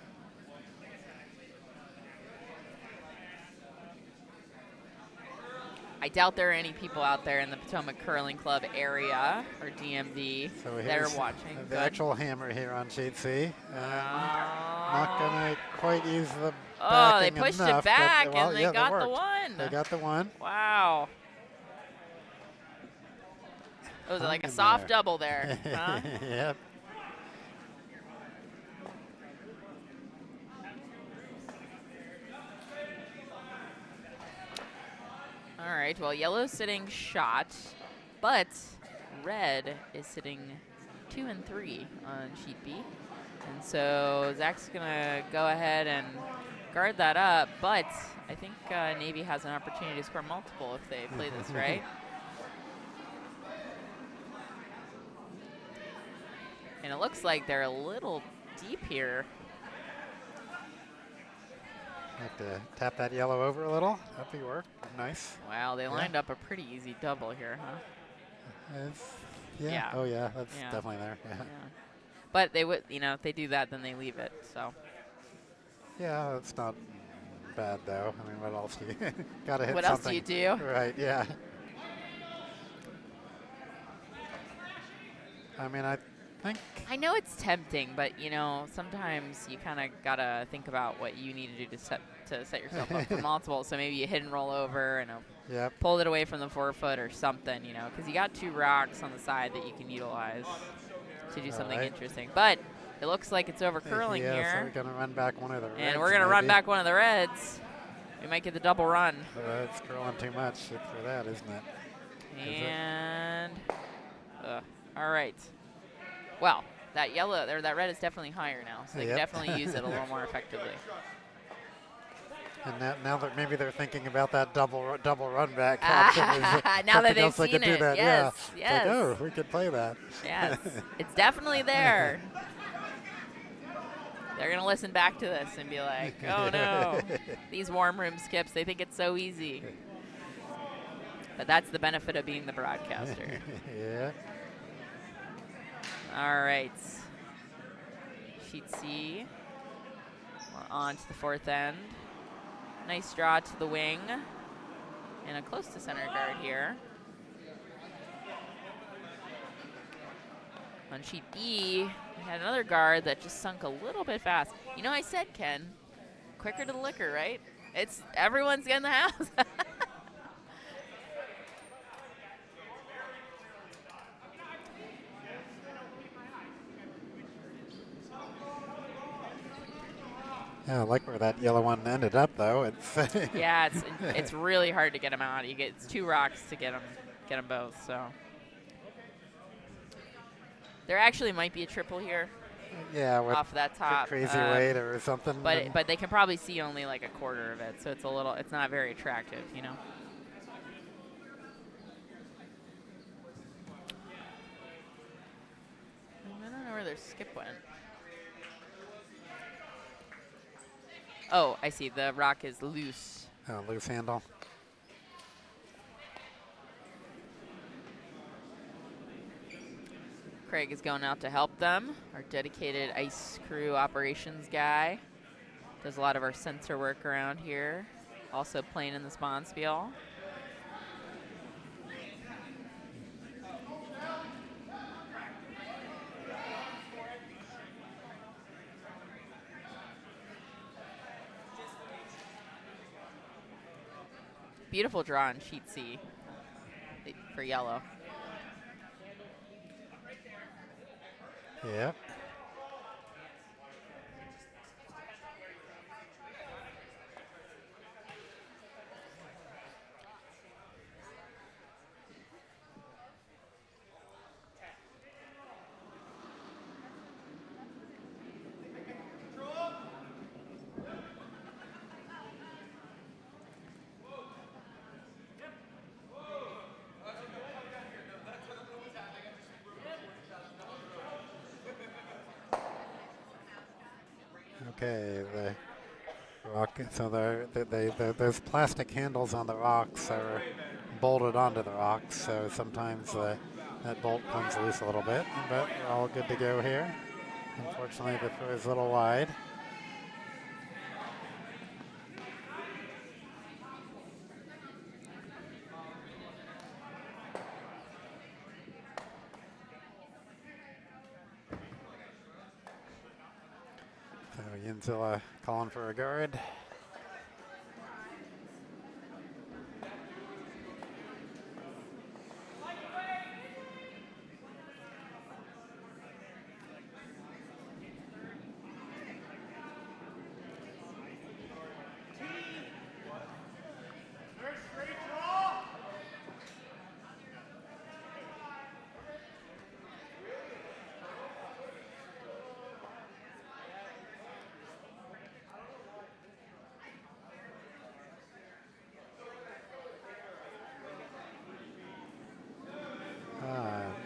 I doubt there are any people out there in the Potomac Curling Club area or DMV So that are here's watching. the Good. actual hammer here on sheet C. Not going to quite use the Oh, they backing pushed enough, it back, but, well, and they yeah, got that the worked. one. They got the one. Wow. It was like a Hung in soft there. double there. Huh? Yep. All right, well, yellow's sitting shot, but red is sitting 2 and 3 on sheet B. And so Zach's going to go ahead and guard that up, but I think Navy has an opportunity to score multiple if they play this right. And it looks like they're a little deep here. Have to tap that yellow over a little. That'd be work. Nice. Wow, they lined up a pretty easy double here, huh? Yeah. Yeah. Oh, yeah. That's Yeah. definitely there. Yeah. Yeah. But they would, you know, if they do that, then they leave it. So Yeah, that's not bad, though. I mean, what else do you got to hit what something. else do you do? Right, yeah. I mean, I think. I know it's tempting, but you know, sometimes you kind of gotta think about what you need to do to set yourself up for multiple. So maybe you hit and roll over and pull it away from the 4 foot or something, you know, because you got 2 rocks on the side that you can utilize to do something interesting. But it looks like it's over curling here. So we're gonna run back one of the reds. And we're gonna run back one of the reds. We might get the double run. It's curling too much for that, isn't it? And all right. Well, that yellow or that red is definitely higher now, so they can definitely use it a little more effectively. And now that maybe they're thinking about that double run back. Now that they've seen it, yes. It's like, oh, we could play that. Yes, it's definitely there. They're going to listen back to this and be like, oh no, these warm room skips, they think it's so easy. But that's the benefit of being the broadcaster. Yeah. All right. Sheet C. We're on to the 4th end. Nice draw to the wing. And a close to center guard here. On sheet E, we had another guard that just sunk a little bit fast. You know, I said, Ken, quicker to the liquor, right? It's everyone's getting the house. Yeah, I like where that yellow one ended up, though. It's yeah, it's really hard to get them out. It's 2 rocks to get them both. So there actually might be a triple here. Yeah, with off that top crazy weight or something. But they can probably see only like a quarter of it, so it's not very attractive, you know. I don't know where their skip went. Oh, I see. The rock is loose. Oh, loose handle. Craig is going out to help them. Our dedicated ice crew operations guy. Does a lot of our sensor work around here. Also playing in the Sponspiel. Beautiful draw on sheet C for yellow. Yep. Okay, the rock. So those plastic handles on the rocks are bolted onto the rocks. So sometimes that bolt comes loose a little bit, but we're all good to go here. Unfortunately, the throw is a little wide. Yinzilla calling for a guard.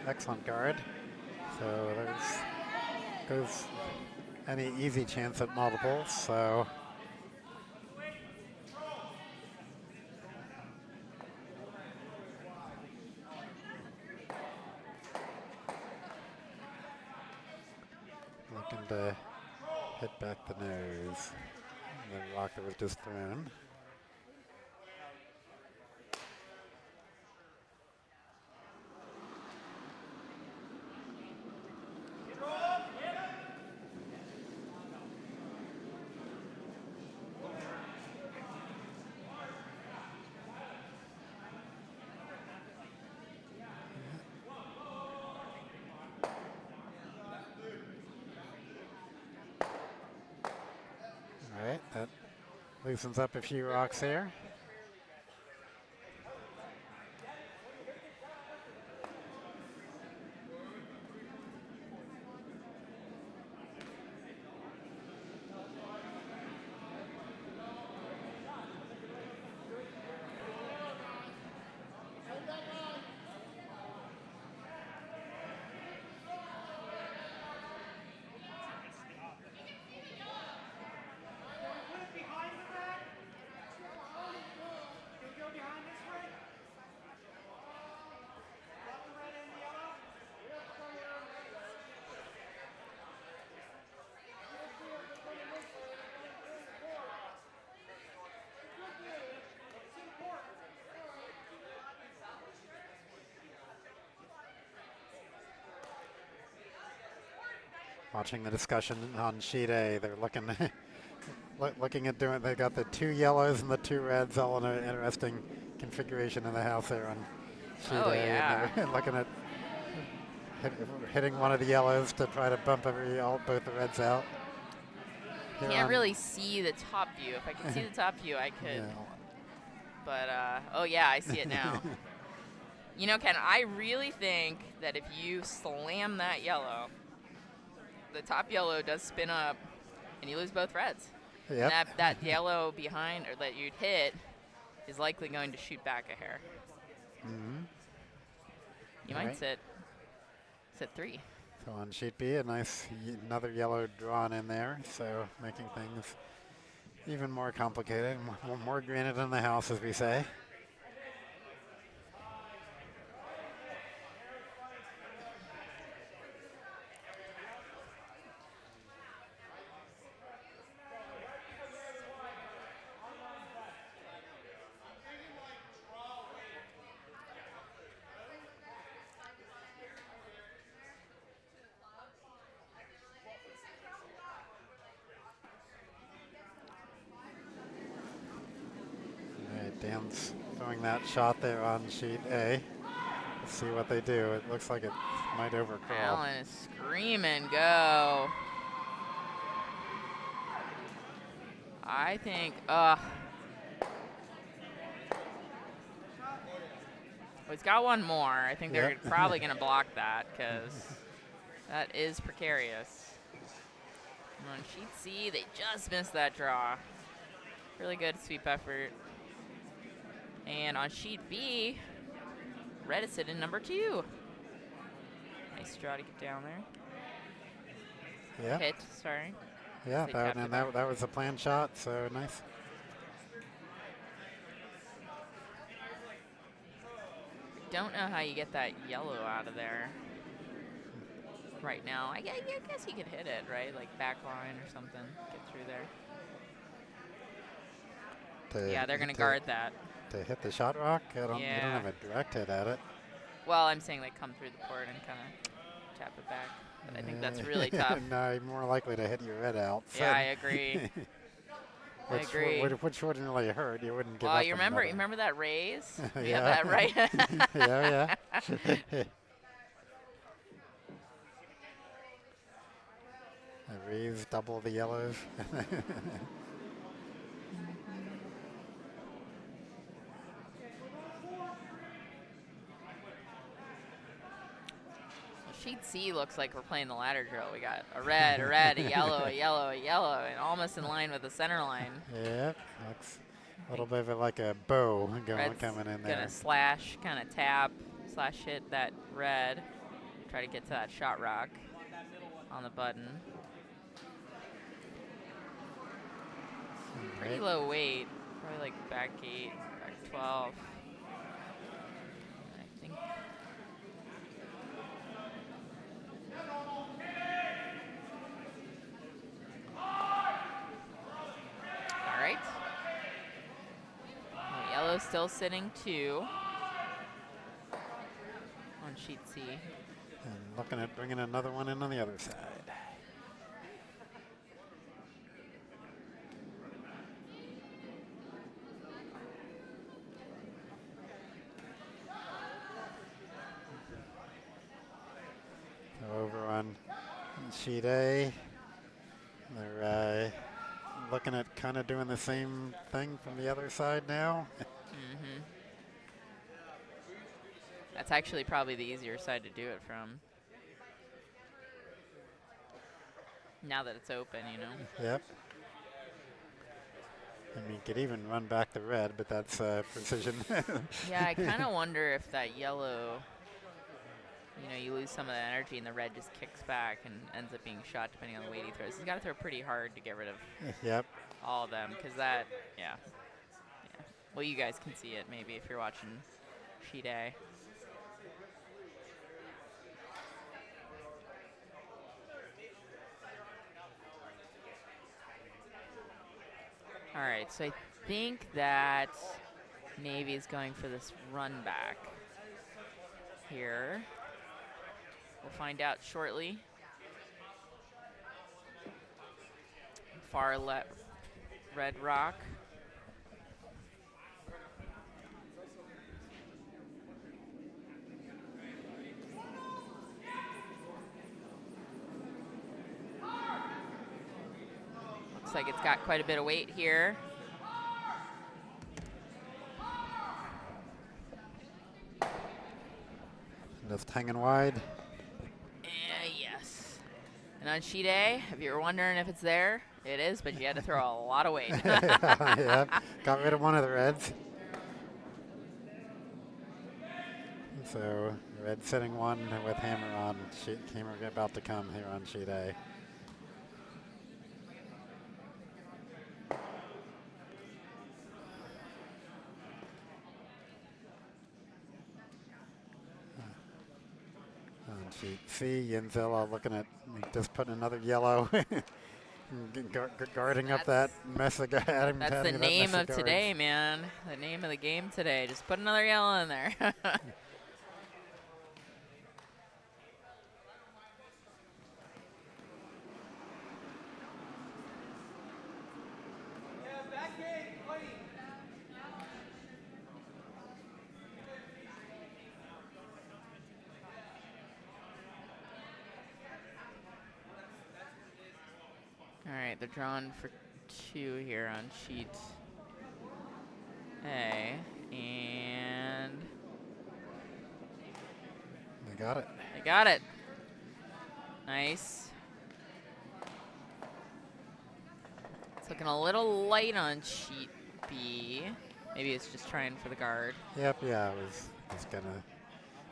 Excellent guard. So goes any easy chance at multiples. So looking to hit back the nose. The rock that was just thrown. All right, that loosens up a few rocks there. Watching the discussion on sheet A, they're looking at doing. They got the 2 yellows and the 2 reds, all in an interesting configuration in the house there on sheet A. Yeah. And they're looking at hitting one of the yellows to try to bump both the reds out. Can't really see the top view. If I could see the top view, I could. Yeah. But oh yeah, I see it now. You know, Ken, I really think that if you slam that yellow, the top yellow does spin up, and you lose both reds. Yep. And that yellow behind, or that you'd hit, is likely going to shoot back a hair. Mm-hmm. You might sit 3. So on sheet B, another yellow drawn in there, so making things even more complicated, more granite in the house, as we say. Dan's throwing that shot there on sheet A. Let's see what they do. It looks like it might overcurl. Allen is screaming, go. I think, he's got one more. I think they're probably going to block that because that is precarious. And on sheet C, they just missed that draw. Really good sweep effort. And on sheet B, red is sitting number 2. Nice draw to get down there. Yeah. Hit, sorry. Yeah, that was a planned shot, so nice. Don't know how you get that yellow out of there right now. I guess you could hit it, right? Like back line or something. Get through there. Yeah, they're going to guard that. To hit the shot rock? You don't have a direct hit at it. Well, I'm saying they come through the port and kind of tap it back. But I think that's really tough. No, you're more likely to hit your red out. So. Yeah, I agree. Which wouldn't really hurt. You wouldn't give up. Well, you remember that raise? Yeah, that right. yeah. A raise, double the yellows. Sheet C looks like we're playing the ladder drill. We got a red, a yellow, a yellow, a yellow, and almost in line with the center line. Yep, looks a little bit of like a bow coming in there. Gonna slash, kind of tap, slash hit that red. Try to get to that shot rock on the button. Pretty low weight, probably like back 8, back 12. I think. All right. Yellow's still sitting 2 on sheet C. And looking at bringing another one in on the other side. So over on sheet A, they're looking at kind of doing the same thing from the other side now. Mm-hmm. That's actually probably the easier side to do it from. Now that it's open, you know. Yep. I mean, you could even run back the red, but that's precision. Yeah, I kind of wonder if that yellow, you know, you lose some of that energy and the red just kicks back and ends up being shot depending on the weight he throws. He's got to throw pretty hard to get rid of Yep. all of them because that, yeah. Well, you guys can see it maybe if you're watching Sheet A. All right, so I think that Navy is going for this run back here. We'll find out shortly. Far left, red rock. Looks like it's got quite a bit of weight here. Just hanging wide. Yes. And on sheet A, if you were wondering if it's there, it is, but you had to throw a lot of weight. Yeah, got rid of one of the reds. So red sitting one with hammer on sheet, hammer about to come here on sheet A. Sheet C, Yinzilla looking at just putting another yellow, guarding up that mess of guard. That's the name of today, man. The name of the game today. Just put another yellow in there. All right, they're drawn for 2 here on sheet A, and they got it. They got it. Nice. It's looking a little light on sheet B. Maybe it's just trying for the guard. Yep, yeah, I was just gonna.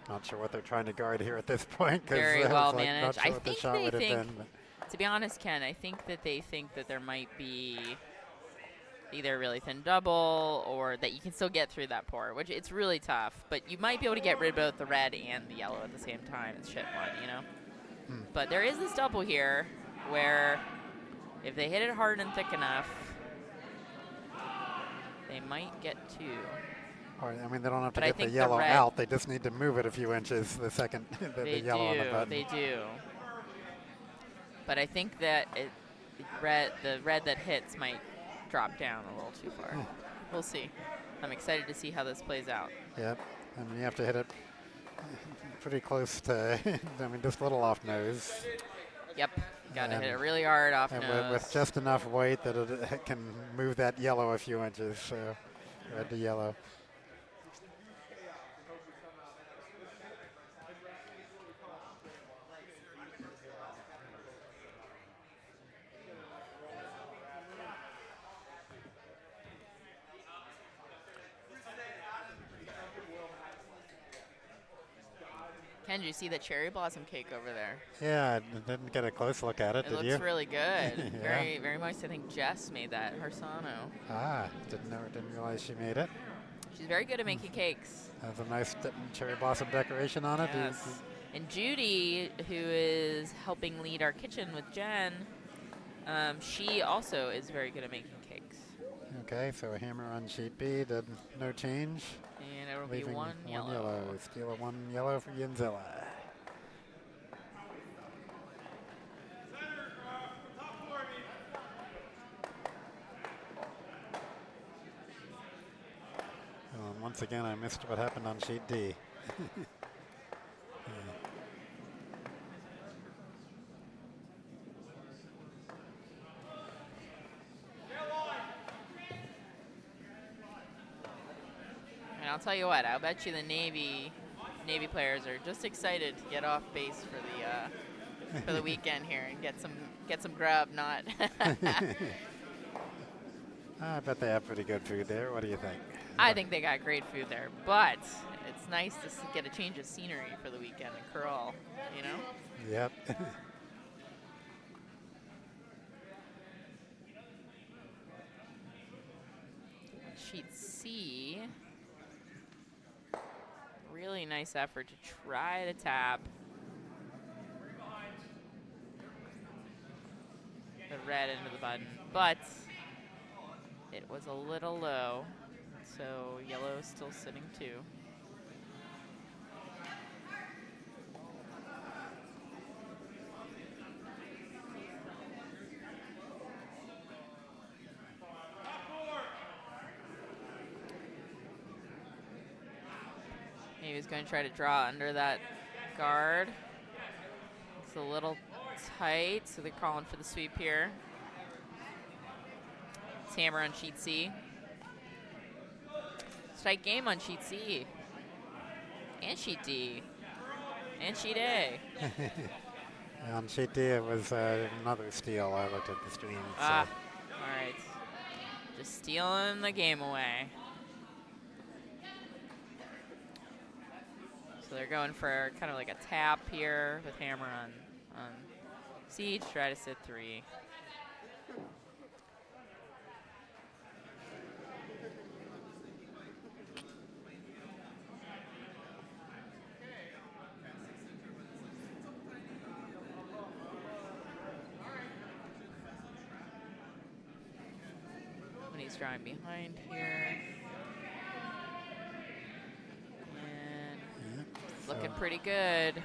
Not sure what they're trying to guard here at this point. Very well like managed. Not sure I what think the shot they would have think. been, To be honest, Ken, I think that they think that there might be either a really thin double or that you can still get through that pour, which it's really tough. But you might be able to get rid of both the red and the yellow at the same time. It's shit one, you know? But there is this double here where if they hit it hard and thick enough, they might get 2. Or, I mean, they don't have to But I get the think the yellow red- out. They just need to move it a few inches the second the yellow on the button. They do. But I think that the red that hits might drop down a little too far. We'll see. I'm excited to see how this plays out. Yep. I mean, you have to hit it pretty close to, I mean, just a little off nose. Yep. Got to hit it really hard off And nose. with just enough weight that it can move that yellow a few inches. So red to yellow. Ken, did you see the cherry blossom cake over there? Yeah, I didn't get a close look at it, It did looks you? really good. Yeah. Very, very nice. I think Jess made that, Harsano. Ah, didn't realize she made it. She's very good at making cakes. Has a nice cherry blossom decoration on it. Yes. And Judy, who is helping lead our kitchen with Jen, she also is very good at making cakes. Okay, so a hammer on sheet B, did no change. And it will be Leaving one yellow. Steal a 1 yellow for Yinzilla. And once again, I missed what happened on sheet D. And I'll tell you what, I'll bet you the Navy players are just excited to get off base for the weekend here and get some grub, not. I bet they have pretty good food there. What do you think? I think they got great food there, but it's nice to get a change of scenery for the weekend and curl, you know? Yep. Sheet C. Really nice effort to try to tap the red into the button, but it was a little low, so yellow is still sitting 2. Maybe he's going to try to draw under that guard. It's a little tight, so they're calling for the sweep here. It's hammer on sheet C. Strike game on sheet C. And sheet D. And sheet A. On sheet D, it was another steal. I looked at the stream. All right. Just stealing the game away. So they're going for kind of like a tap here with hammer on C to try to sit 3. Winnie's drawing behind here. Looking pretty good.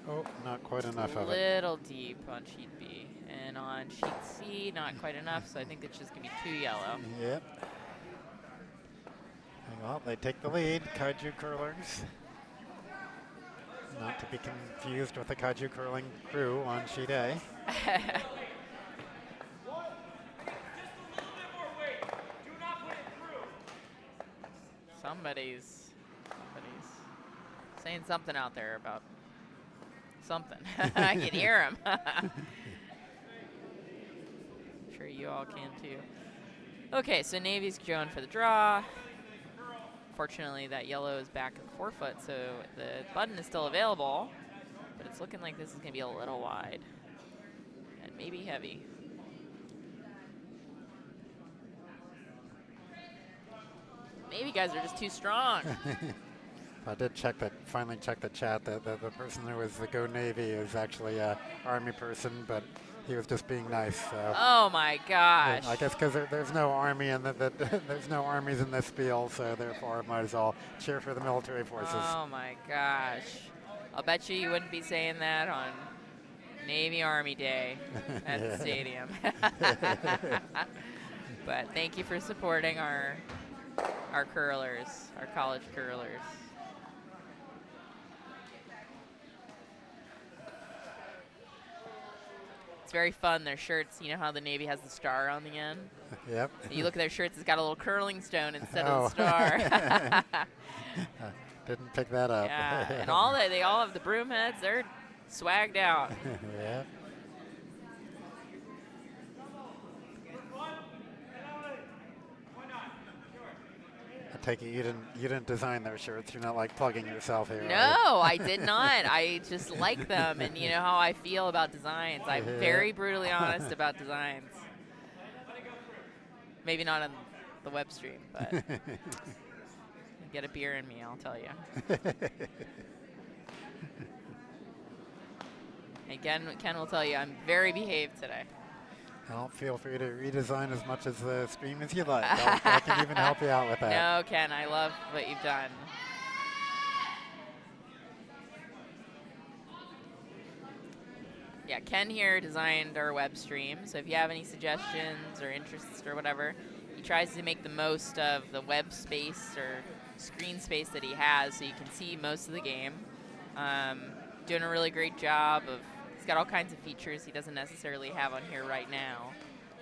Oh, not quite enough of it. A little deep on sheet B. And on sheet C, not quite enough, so I think it's just going to be 2 yellow. Yep. Well, they take the lead, Kaiju curlers. Not to be confused with the Kaiju curling crew on sheet A. Somebody's saying something out there about something. I can hear him. I'm sure you all can too. Okay, so Navy's going for the draw. Fortunately, that yellow is back at the 4 foot, so the button is still available, but it's looking like this is going to be a little wide and maybe heavy. Maybe guys are just too strong. I did finally check the chat. The person who was the Go Navy is actually an Army person, but he was just being nice. So. Oh my gosh! I guess because there's no Army and there's no armies in this field, so therefore might as well cheer for the military forces. Oh my gosh! I'll bet you wouldn't be saying that on Navy Army Day at the stadium. But thank you for supporting our curlers, our college curlers. It's very fun, their shirts. You know how the Navy has the star on the end? Yep. You look at their shirts, it's got a little curling stone instead of the star. Didn't pick that up. Yeah, and they all have the broom heads. They're swagged out. Yeah. I take it you didn't design their shirts. You're not like plugging yourself here. No, I did not. I just like them, and you know how I feel about designs. I'm very brutally honest about designs. Maybe not on the web stream, but get a beer in me, I'll tell you. Again, Ken will tell you I'm very behaved today. Well, feel free to redesign as much as the stream as you like. I can even help you out with that. No, Ken, I love what you've done. Yeah, Ken here designed our web stream, so if you have any suggestions or interests or whatever, he tries to make the most of the web space or screen space that he has so you can see most of the game. Doing a really great job of, he's got all kinds of features he doesn't necessarily have on here right now.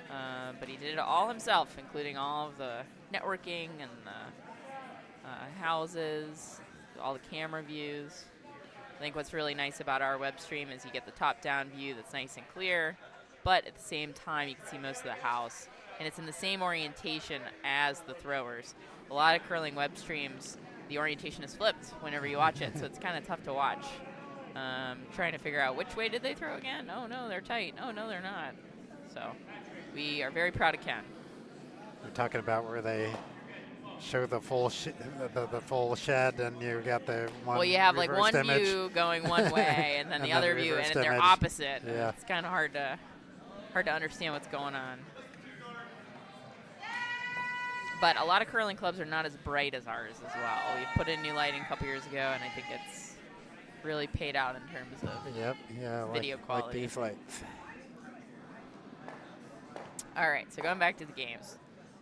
But he did it all himself, including all of the networking and the houses, all the camera views. I think what's really nice about our web stream is you get the top-down view that's nice and clear, but at the same time you can see most of the house. And it's in the same orientation as the throwers. A lot of curling web streams, the orientation is flipped whenever you watch it, so it's kind of tough to watch. Trying to figure out which way did they throw again? Oh, no, they're tight. Oh, no, they're not. So we are very proud of Ken. We're talking about where they show the full the full shed, and you got the one. Well, you have like one image. view going one way, and then the other view, and they're opposite. Yeah. It's kind of hard to understand what's going on. But a lot of curling clubs are not as bright as ours as well. We put in new lighting a couple years ago, and I think it's really paid out in terms of video quality. Like these lights. All right, so going back to the games.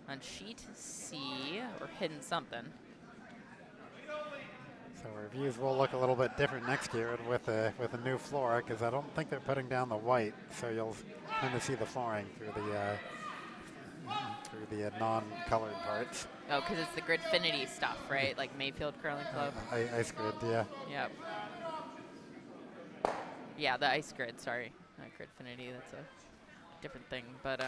On sheet C, we're hitting something. So our views will look a little bit different next year with a new floor, because I don't think they're putting down the white, so you'll kind of see the flooring through the non-colored parts. Oh, because it's the Gridfinity stuff, right? Like Mayfield Curling Club. Ice grid, yeah. Yep. Yeah, the ice grid. Sorry, not Gridfinity. That's a different thing, but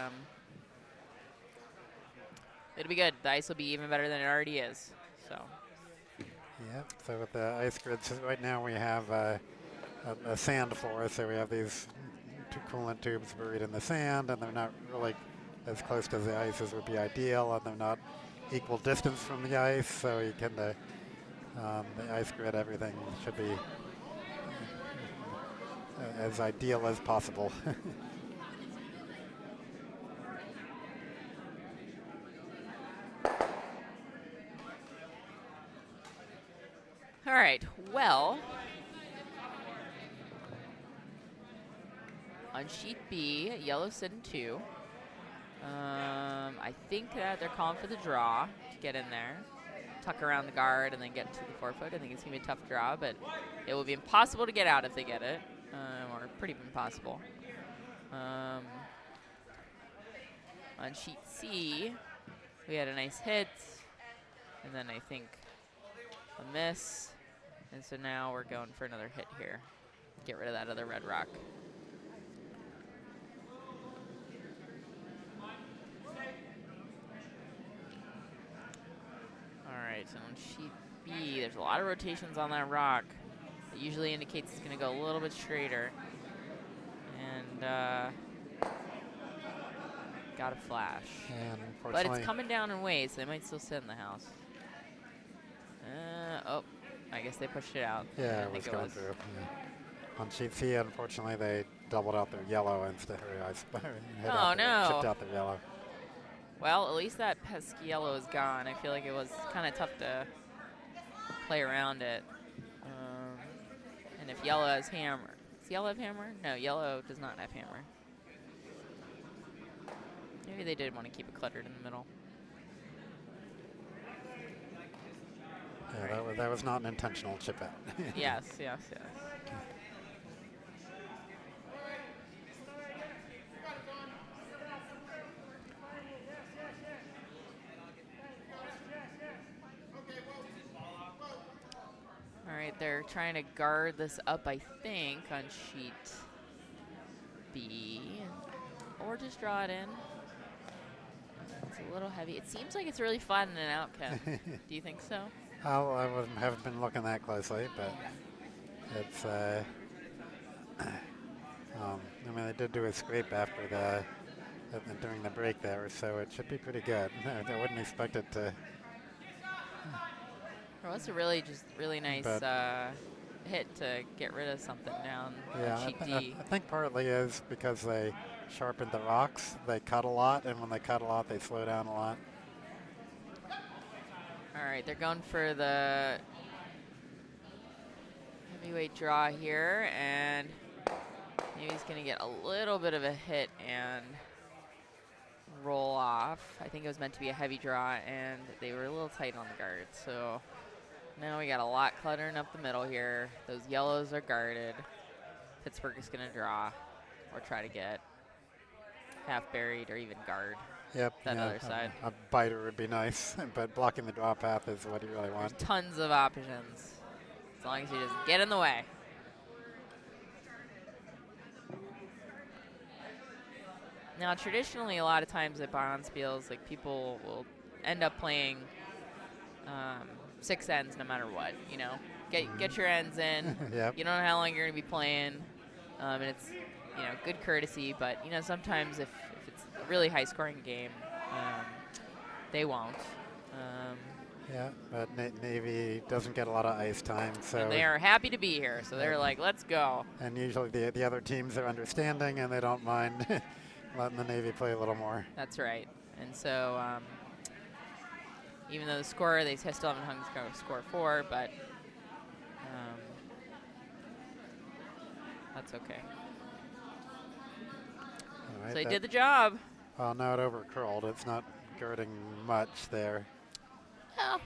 it'll be good. The ice will be even better than it already is. So. Yeah. So with the ice grids, right now we have a sand floor. So we have these two coolant tubes buried in the sand, and they're not really as close to the ice as would be ideal, and they're not equal distance from the ice. So you can the ice grid, everything should be as ideal as possible. All right, well, on sheet B, yellow sit in 2. I think that they're calling for the draw to get in there, tuck around the guard, and then get to the forefoot. I think it's going to be a tough draw, but it will be impossible to get out if they get it, or pretty impossible. On sheet C, we had a nice hit, and then I think a miss. And so now we're going for another hit here. Get rid of that other red rock. All right, so on sheet B, there's a lot of rotations on that rock. It usually indicates it's going to go a little bit straighter. And got a flash. But it's coming down in waves, so they might still sit in the house. Oh. I guess they pushed it out. Yeah, it was going through. Yeah. On sheet C, unfortunately, they doubled out their yellow instead. Oh, no. Chipped out their yellow. Well, at least that pesky yellow is gone. I feel like it was kind of tough to play around it. And if yellow has hammer. Does yellow have hammer? No, yellow does not have hammer. Maybe they did want to keep it cluttered in the middle. Yeah, that was not an intentional chip out. Yes. All right, they're trying to guard this up, I think, on sheet B, or just draw it in. It's a little heavy. It seems like it's really flat in and out, Ken. Do you think so? I haven't been looking that closely, but it's. I mean, they did do a scrape after during the break there, so it should be pretty good. I wouldn't expect it to. Well, that's a really nice hit to get rid of something down sheet D. I think partly is because they sharpened the rocks. They cut a lot, and when they cut a lot, they slow down a lot. All right, they're going for the heavyweight draw here, and maybe he's going to get a little bit of a hit and roll off. I think it was meant to be a heavy draw, and they were a little tight on the guard. So now we got a lot cluttering up the middle here. Those yellows are guarded. Pittsburgh is going to draw or try to get. half buried or even guard Yep. that yeah, other side. A biter would be nice, but blocking the draw path is what you really There's want. tons of options, as long as he doesn't get in the way. Now, traditionally, a lot of times at Bonspiels, like people will end up playing 6 ends no matter what. You know, get your ends in. Yep. You don't know how long you're going to be playing, and it's good courtesy. But sometimes if it's a really high-scoring game, they won't. Yeah, but Navy doesn't get a lot of ice time, so. And they are happy to be here, so they're like, let's go. And usually the other teams are understanding, and they don't mind letting the Navy play a little more. That's right. And so even though the score, they still haven't hung score 4, but that's okay. All right, So they did the job. Well, now it overcurled. It's not girding much there. Well,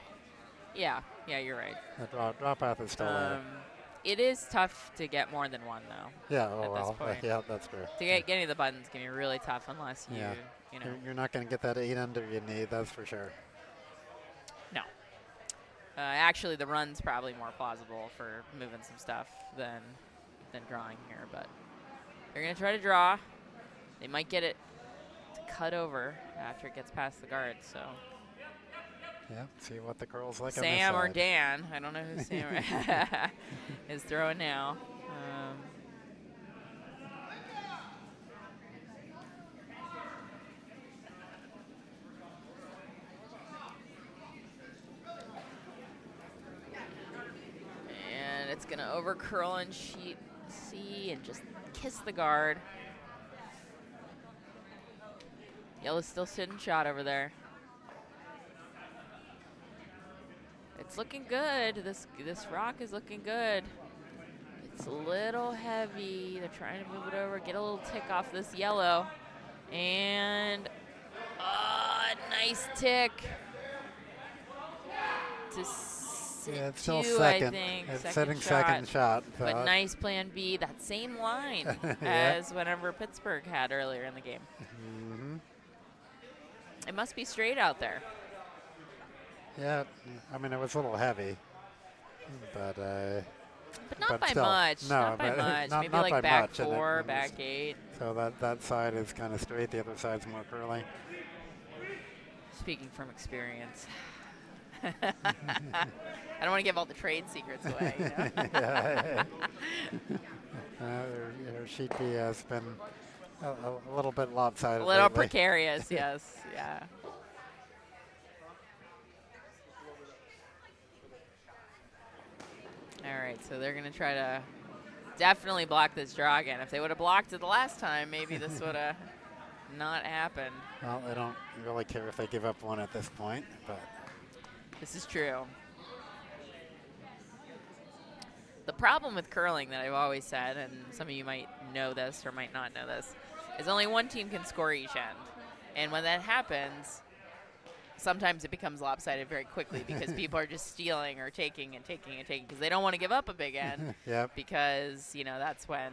yeah, you're right. The draw path is still there. It is tough to get more than one, though. Yeah, at this point. yeah, that's true. To getting the buttons can be really tough unless you know. You're not going to get that 8-ender you need, that's for sure. No. Actually, the run's probably more plausible for moving some stuff than drawing here, but they're going to try to draw. They might get it to cut over after it gets past the guard, so. Yeah, see what the curl's like Sam on or this side. Dan. I don't know who Sam is throwing now. And it's going to overcurl in sheet C and just kiss the guard. Yellow's still sitting shot over there. It's looking good. This rock is looking good. It's a little heavy. They're trying to move it over, get a little tick off this yellow. And nice tick. To sit it's still two, second. I think. It's sitting second shot. But nice plan B. That same line Yeah. as whenever Pittsburgh had earlier in the game. Mm-hmm. It must be straight out there. Yeah, I mean, it was a little heavy, but not by still, much. No, not by much. not, Maybe not like by back much, and 4, back 8. So that side is kind of straight. The other side's more curly. Speaking from experience. I don't want to give all the trade secrets away. You know? Her sheet B has been a little bit lopsided. A little lately. precarious, yes. Yeah. All right, so they're going to try to definitely block this draw again. If they would have blocked it the last time, maybe this would have not happened. Well, I don't really care if they give up one at this point, but. This is true. The problem with curling that I've always said, and some of you might know this or might not know this, is only one team can score each end. And when that happens, sometimes it becomes lopsided very quickly because people are just stealing or taking and taking and taking because they don't want to give up a big end. Yep. Because, that's when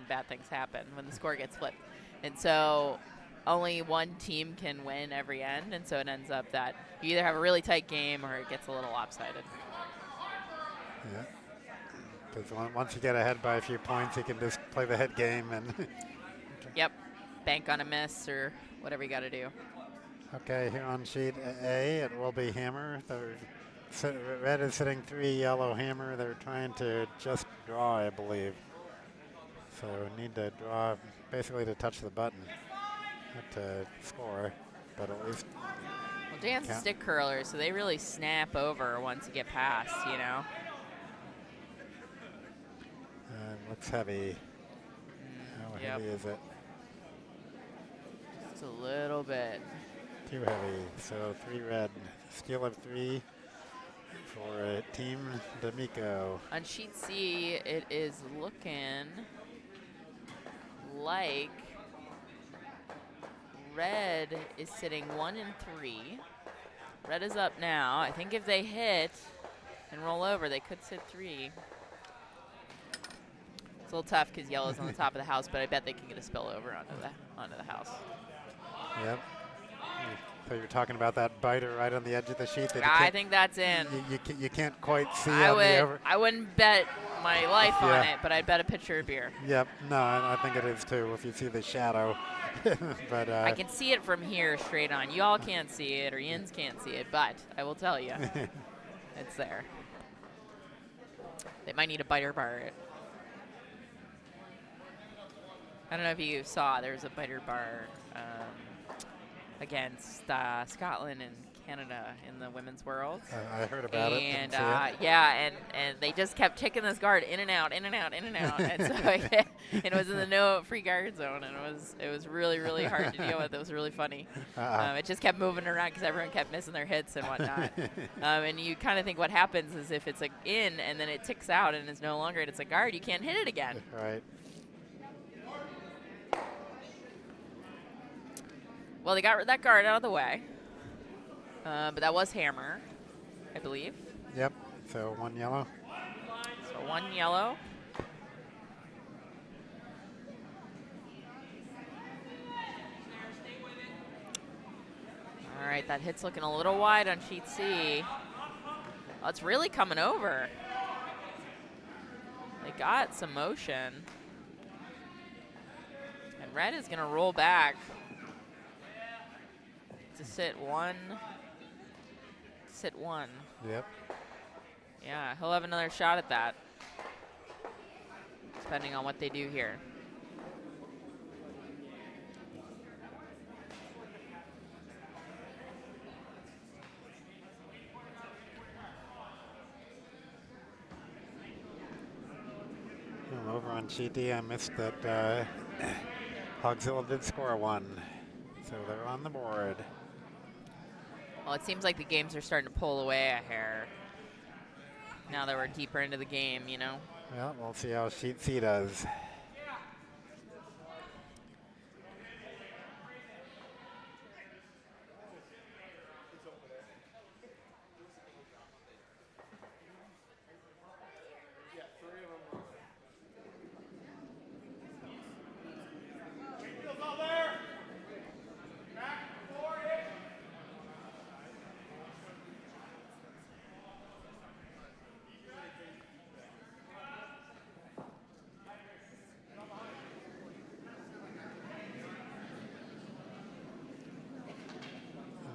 bad things happen, when the score gets flipped. And so only one team can win every end, and so it ends up that you either have a really tight game or it gets a little lopsided. Yeah. Because once you get ahead by a few points, you can just play the head game and. Yep. Bank on a miss or whatever you got to do. Okay, here on sheet A, it will be hammer. Red is sitting 3, yellow hammer. They're trying to just draw, I believe. So need to draw basically to touch the button, not to score, but at least. Well, Dan's a stick curler, so they really snap over once you get past, Looks heavy. How Yep. heavy is it? Just a little bit. Too heavy. So 3 red. Steal of 3 for Team D'Amico. On sheet C, it is looking like red is sitting 1 and 3. Red is up now. I think if they hit and roll over, they could sit 3. It's a little tough because yellow's on the top of the house, but I bet they can get a spillover onto the house. Yep. So you're talking about that biter right on the edge of the sheet. That I think that's in. You can't quite see on the over. I wouldn't bet my life Yeah. on it, but I'd bet a pitcher of beer. Yep. No, I think it is too. If you see the shadow, but I can see it from here straight on. You all can't see it, or Yins can't see it, but I will tell you, it's there. They might need a biter bar. I don't know if you saw, there's a biter bar against Scotland and Canada in the women's world. I heard about it. And yeah, and they just kept kicking this guard in and out, in and out, in and out. And so it was in the no free guard zone, and it was really, really hard to deal with. It was really funny. It just kept moving around because everyone kept missing their hits and whatnot. And you kind of think what happens is if it's in and then it ticks out and it's no longer, it's a guard, you can't hit it again. Right. Well, they got that guard out of the way. But that was hammer, I believe. Yep. So 1 yellow. So 1 yellow. All right, that hit's looking a little wide on sheet C. Oh, it's really coming over. They got some motion. And red is going to roll back to sit 1. Sit 1. Yep. Yeah, he'll have another shot at that, depending on what they do here. Over on sheet D, I missed that Hogzilla did score 1. So they're on the board. Well, it seems like the games are starting to pull away a hair now that we're deeper into the game, you know? Well, we'll see how sheet C does.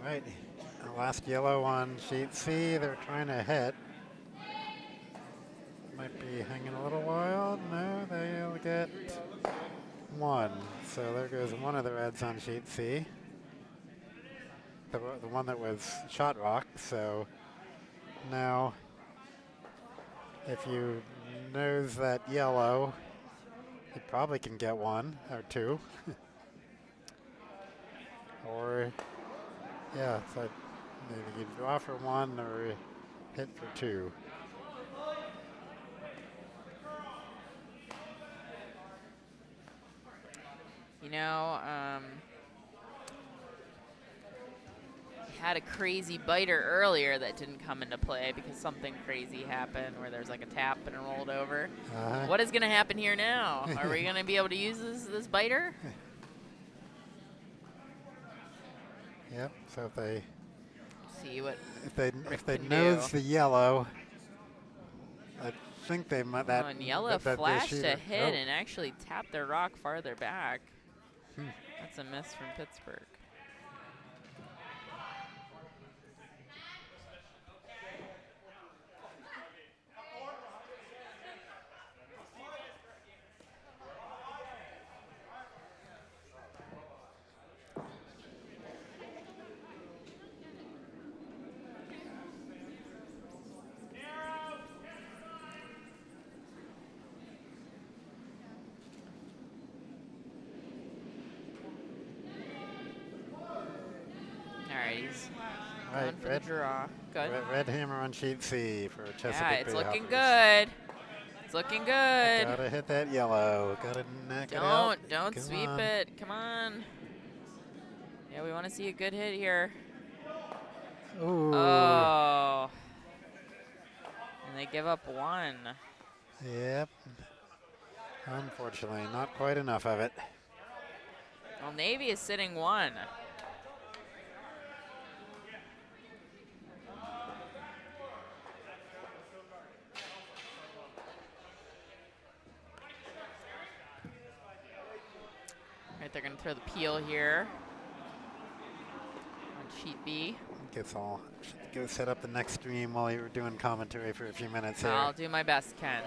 All right, last yellow on sheet C. They're trying to hit. Might be hanging a little while. No, they'll get 1. So there goes one of the reds on sheet C. The one that was shot rock. So now, if you nose that yellow, you probably can get 1 or 2. Or yeah, it's like maybe you draw for 1 or hit for 2. You know, had a crazy biter earlier that didn't come into play because something crazy happened where there's like a tap and it rolled over. What is going to happen here now? Are we going to be able to use this biter? Yep. So if they see what if they nose the yellow, I think they might and yellow flashed a hit and actually tapped their rock farther back. That's a miss from Pittsburgh. Right, red draw. Good. Red hammer on sheet C for Chesapeake Yeah, it's looking Bayhoppers. good. It's looking good. Gotta hit that yellow. Gotta knock it out. Don't sweep it. Come on. Yeah, we want to see a good hit here. Ooh. Oh. And they give up 1. Yep. Unfortunately, not quite enough of it. Well, Navy is sitting 1. throw the peel here on sheet B. Guess I'll go set up the next stream while you were doing commentary for a few minutes here. I'll do my best, Ken.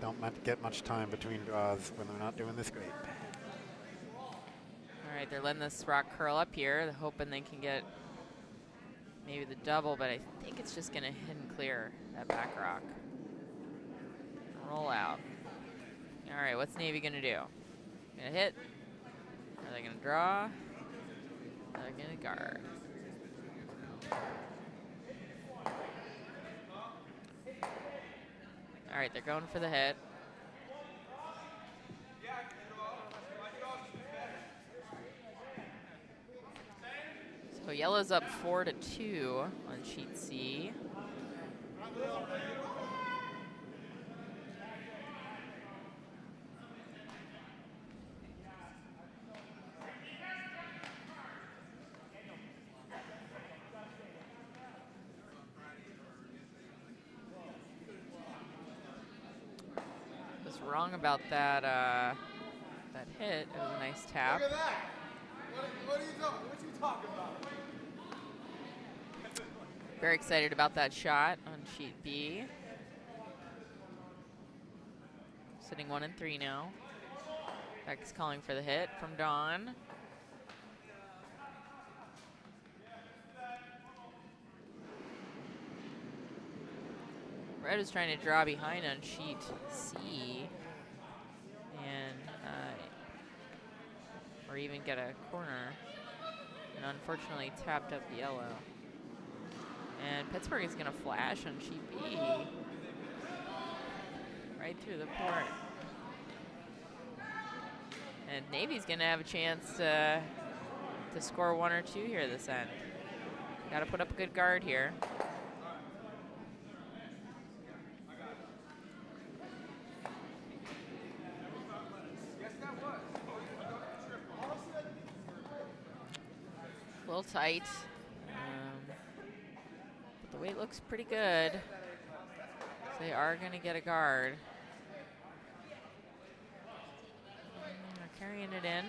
Don't get much time between draws when they're not doing this great. All right, they're letting this rock curl up here. They're hoping they can get maybe the double, but I think it's just gonna hit and clear that back rock. Roll out. All right, what's Navy gonna do? Gonna hit? Are they gonna draw? They're gonna guard. All right, they're going for the hit. So yellow's up 4-2 on sheet C. Wrong about that that hit. It was a nice tap. Look at that. What are you talking about? Very excited about that shot on sheet B. Sitting 1-3 now. Beck's calling for the hit from Dawn. Red is trying to draw behind on sheet C, and or even get a corner, and unfortunately tapped up the yellow. And Pittsburgh is going to flash on sheet B, right through the port. And Navy's going to have a chance to score 1 or 2 here this end. Got to put up a good guard here. A little tight, but the weight looks pretty good. So they are going to get a guard. They're carrying it in.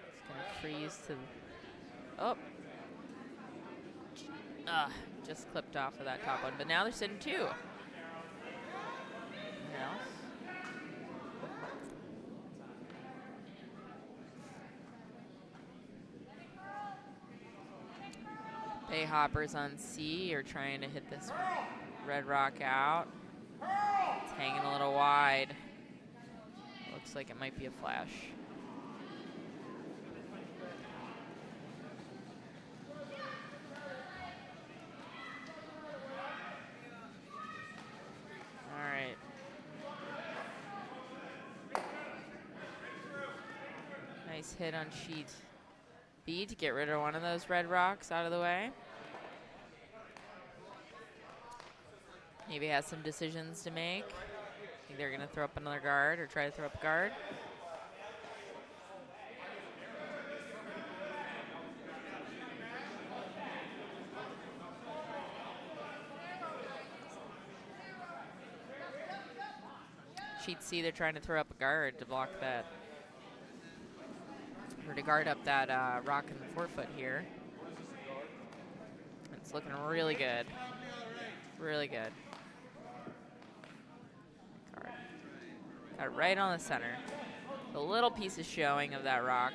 It's going to freeze to, oh. Just clipped off of that top one, but now they're sitting 2. Anything else? Bayhoppers on C are trying to hit this red rock out. It's hanging a little wide. Looks like it might be a flash. All right. Nice hit on sheet B to get rid of one of those red rocks out of the way. Maybe has some decisions to make. I think they're going to throw up another guard or try to throw up a guard. Sheet C, they're trying to throw up a guard to block that, or to guard up that rock in the forefoot here. It's looking really good. Really good. Card. Got it right on the center. The little piece is showing of that rock,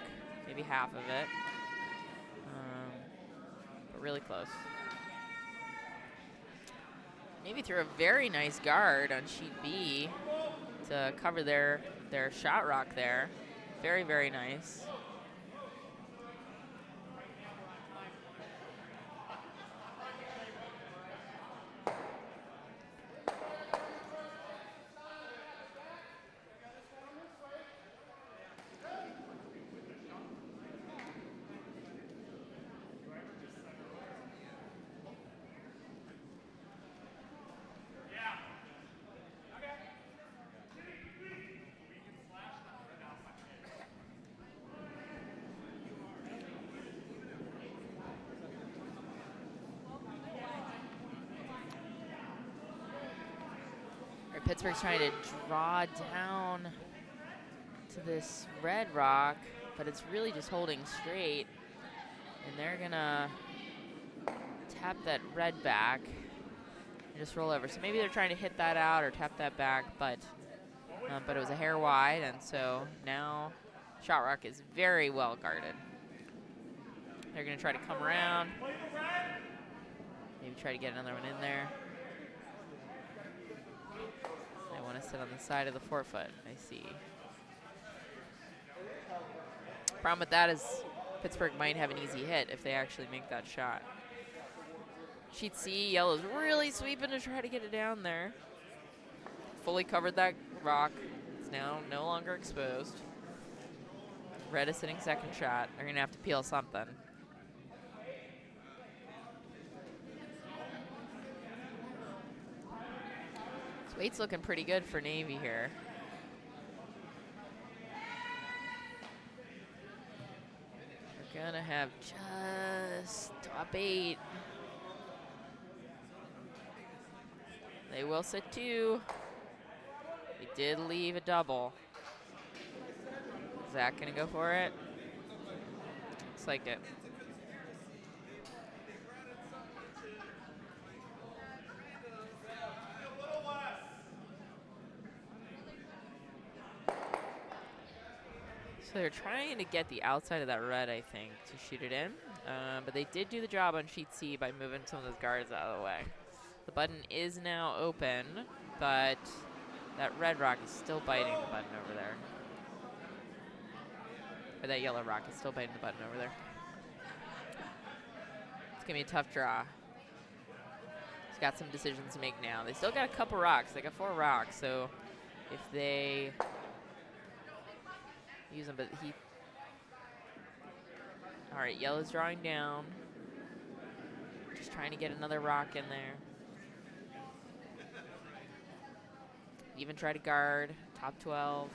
maybe half of it, but really close. Maybe threw a very nice guard on sheet B to cover their shot rock there. Very, very nice. Pittsburgh's trying to draw down to this red rock, but it's really just holding straight. And they're gonna tap that red back and just roll over. So maybe they're trying to hit that out or tap that back, but it was a hair wide, and so now shot rock is very well guarded. They're gonna try to come around. Maybe try to get another one in there. They want to sit on the side of the forefoot, I see. Problem with that is Pittsburgh might have an easy hit if they actually make that shot. Sheet C, yellow's really sweeping to try to get it down there. Fully covered that rock. It's now no longer exposed. Red is sitting second shot. They're gonna have to peel something. This weight's looking pretty good for Navy here. We're gonna have just top 8. They will sit 2. They did leave a double. Is Zach gonna go for it? Looks like it. So they're trying to get the outside of that red, I think, to shoot it in. But they did do the job on sheet C by moving some of those guards out of the way. The button is now open, but that red rock is still biting the button over there. Or that yellow rock is still biting the button over there. It's gonna be a tough draw. He's got some decisions to make now. They still got a couple rocks. They got 4 rocks, so if they use them, but he... All right, yellow's drawing down. Just trying to get another rock in there. Even try to guard, top 12.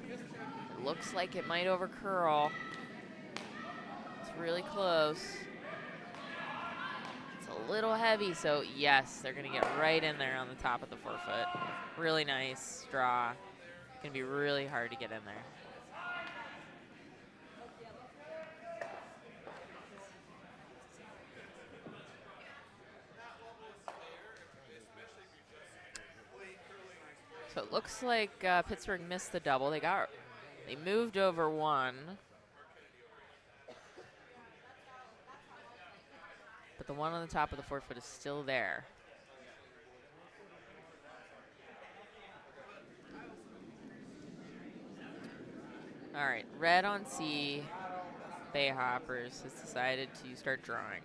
It looks like it might overcurl. It's really close. It's a little heavy, so yes, they're gonna get right in there on the top of the forefoot. Really nice draw. Gonna be really hard to get in there. So it looks like Pittsburgh missed the double. They moved over 1. But the one on the top of the forefoot is still there. All right, red on C. Bayhoppers has decided to start drawing.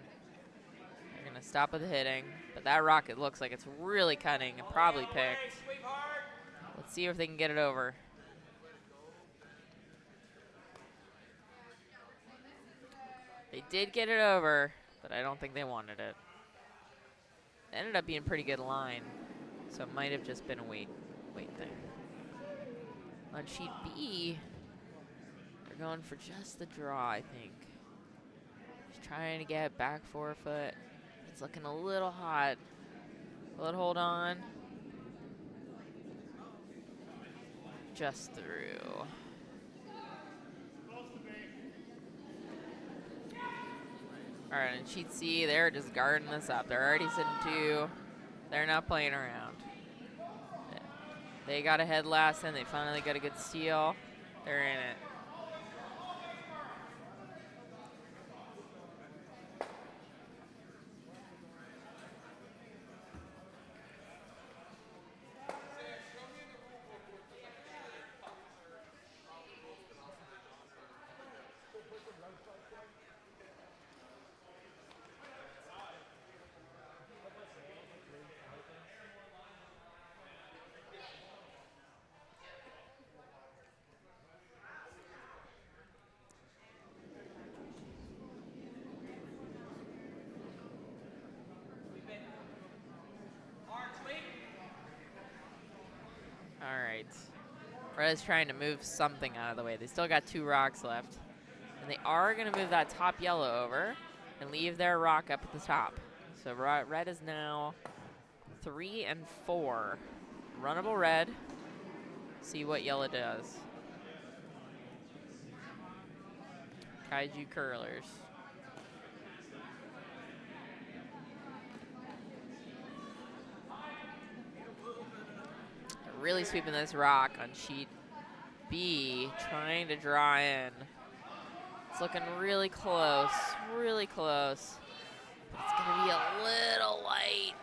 They're gonna stop with the hitting, but that rock, it looks like it's really cutting and probably picked. Let's see if they can get it over. They did get it over, but I don't think they wanted it. It ended up being a pretty good line, so it might have just been a weight thing. On sheet B, they're going for just the draw, I think. Just trying to get back forefoot. It's looking a little hot. Will it hold on? Just through. All right, and sheet C, they're just guarding this up. They're already sitting 2. They're not playing around. They got ahead last and they finally got a good steal. They're in it. All right. Red is trying to move something out of the way. They still got 2 rocks left. And they are going to move that top yellow over and leave their rock up at the top. So red is now 3 and 4 runnable red. See what yellow does. Kaiju curlers. Really sweeping this rock on sheet B, trying to draw in. It's looking really close, really close. But it's gonna be a little light.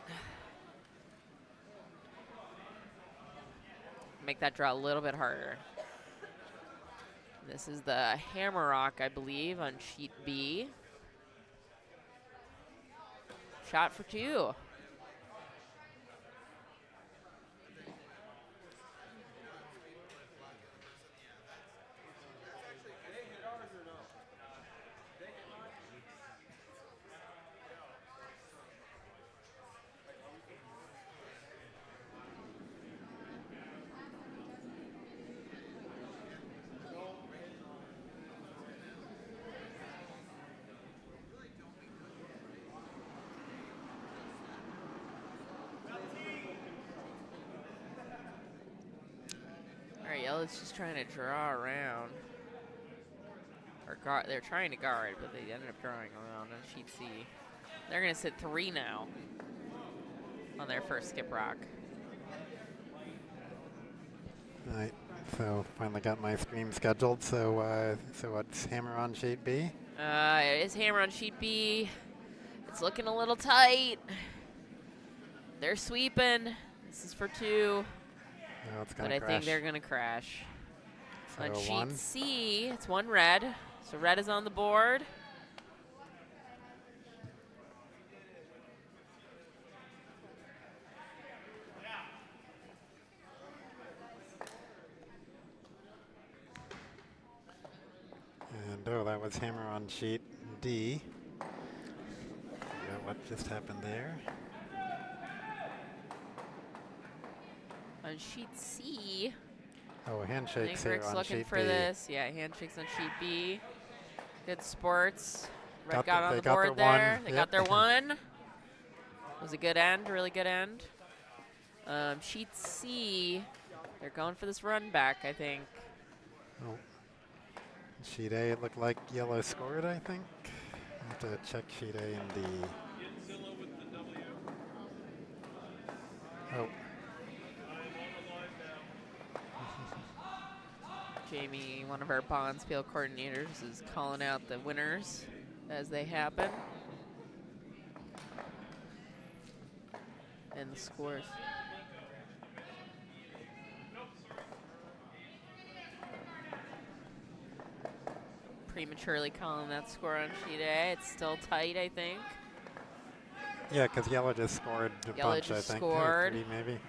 Make that draw a little bit harder. This is the hammer rock, I believe, on sheet B. Shot for 2. Yellow's just trying to draw around. Or guard, they're trying to guard, but they ended up drawing around on sheet C. They're going to sit 3 now on their first skip rock. All right, so finally got my stream scheduled. So what's hammer on sheet B? It is hammer on sheet B. It's looking a little tight. They're sweeping. This is for 2. Oh, it's But gonna I crash. think they're going to crash. So On sheet 1. C, it's 1 red. So red is on the board. And oh, that was hammer on sheet D. Forgot what just happened there. On sheet C, Oh, I handshakes think here Rick's on looking sheet for B. this. Yeah, handshakes on sheet B. Good sports. Red Got got on they the got board their one. there. They Yep. got their 1. It was a good end, really good end. Sheet C, they're going for this run back, I think. Oh. Sheet A, it looked like yellow scored, I think. I have to check sheet A and D. Yinzilla with the W. Oh, Jamie, one of our Bonspiel coordinators, is calling out the winners as they happen. And the scores. Prematurely calling that score on sheet A. It's still tight, I think. yeah, because yellow just scored a Yellow bunch, just I think. scored. 3 maybe.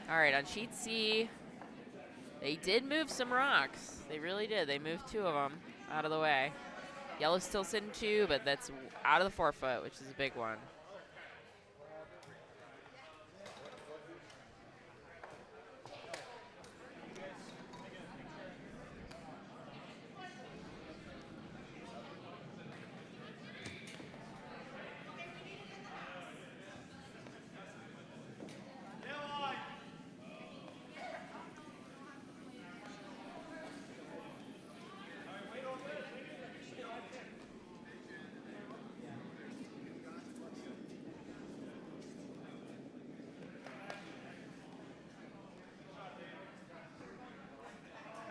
All right, on sheet C, they did move some rocks. They really did. They moved 2 of them out of the way. Yellow's still sitting 2, but that's out of the 4 foot, which is a big one.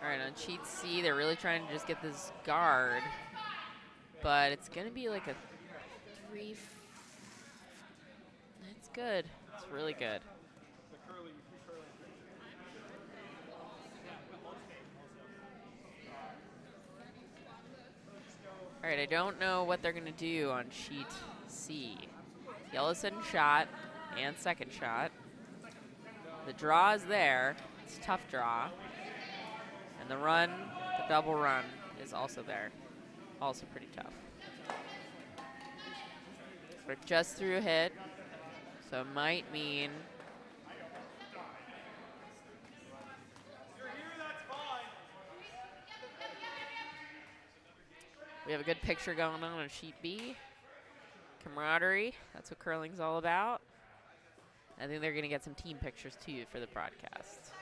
All right, on sheet C, they're really trying to just get this guard, but it's going to be like a 3. It's good. It's really good. All right, I don't know what they're going to do on sheet C. Yellow sitting shot and second shot. The draw is there. It's a tough draw. And the run, the double run, is also there. Also pretty tough. We're just through a hit, so it might mean we have a good picture going on sheet B. Camaraderie, that's what curling's all about. I think they're going to get some team pictures, too, for the broadcast.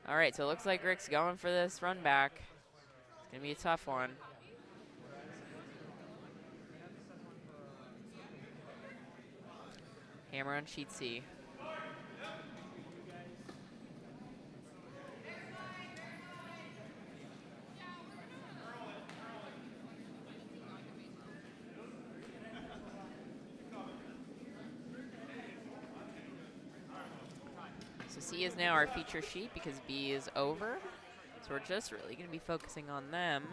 All right, so it looks like Rick's going for this run back. It's going to be a tough one. Hammer on sheet C. So C is now our feature sheet because B is over. So we're just really going to be focusing on them.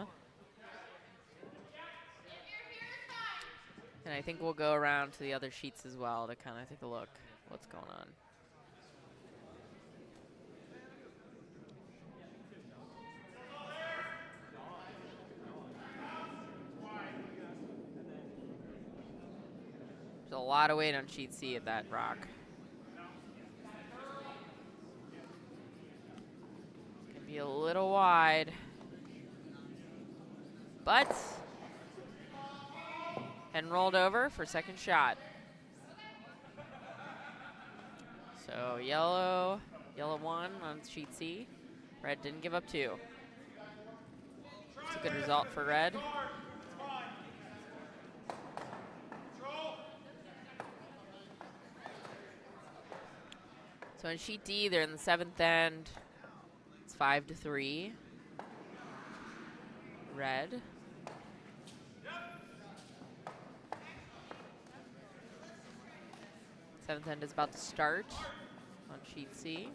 And I think we'll go around to the other sheets as well to kind of take a look what's going on. There's a lot of weight on sheet C at that rock. It's going to be a little wide. But and rolled over for second shot. So yellow won on sheet C. Red didn't give up 2. It's a good result for red. So in sheet D, they're in the 7th end. It's 5-3. Red. Seventh end is about to start on sheet C.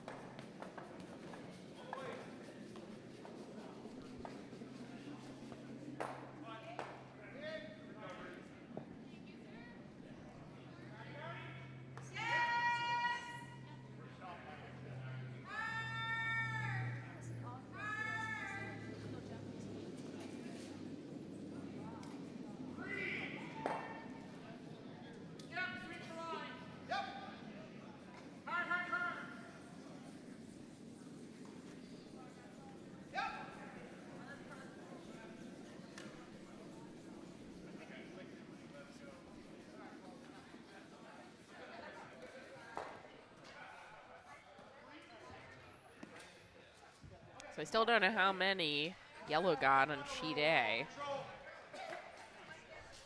So I still don't know how many yellow got on sheet A.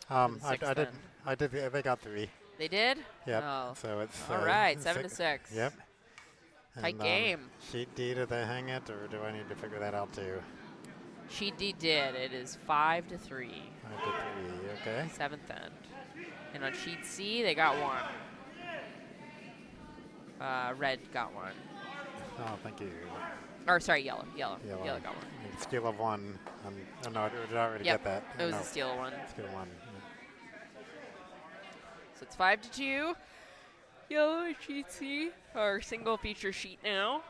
I did. They got 3. They did? Yep. Oh. So it's all right, 7-6. Yep. Tight And, game. Sheet D, did they hang it, or do I need to figure that out too? Sheet D did. It is 5-3. 5-3. Okay. 7th end. And on sheet C, they got 1. Red got 1. Oh, thank you. Or sorry, yellow. Yellow got 1. Steal of 1. Oh no, did I already Yep, get that? it was no. a steal 1. Steal 1. So it's 5-2. Yellow sheet C, our single feature sheet now.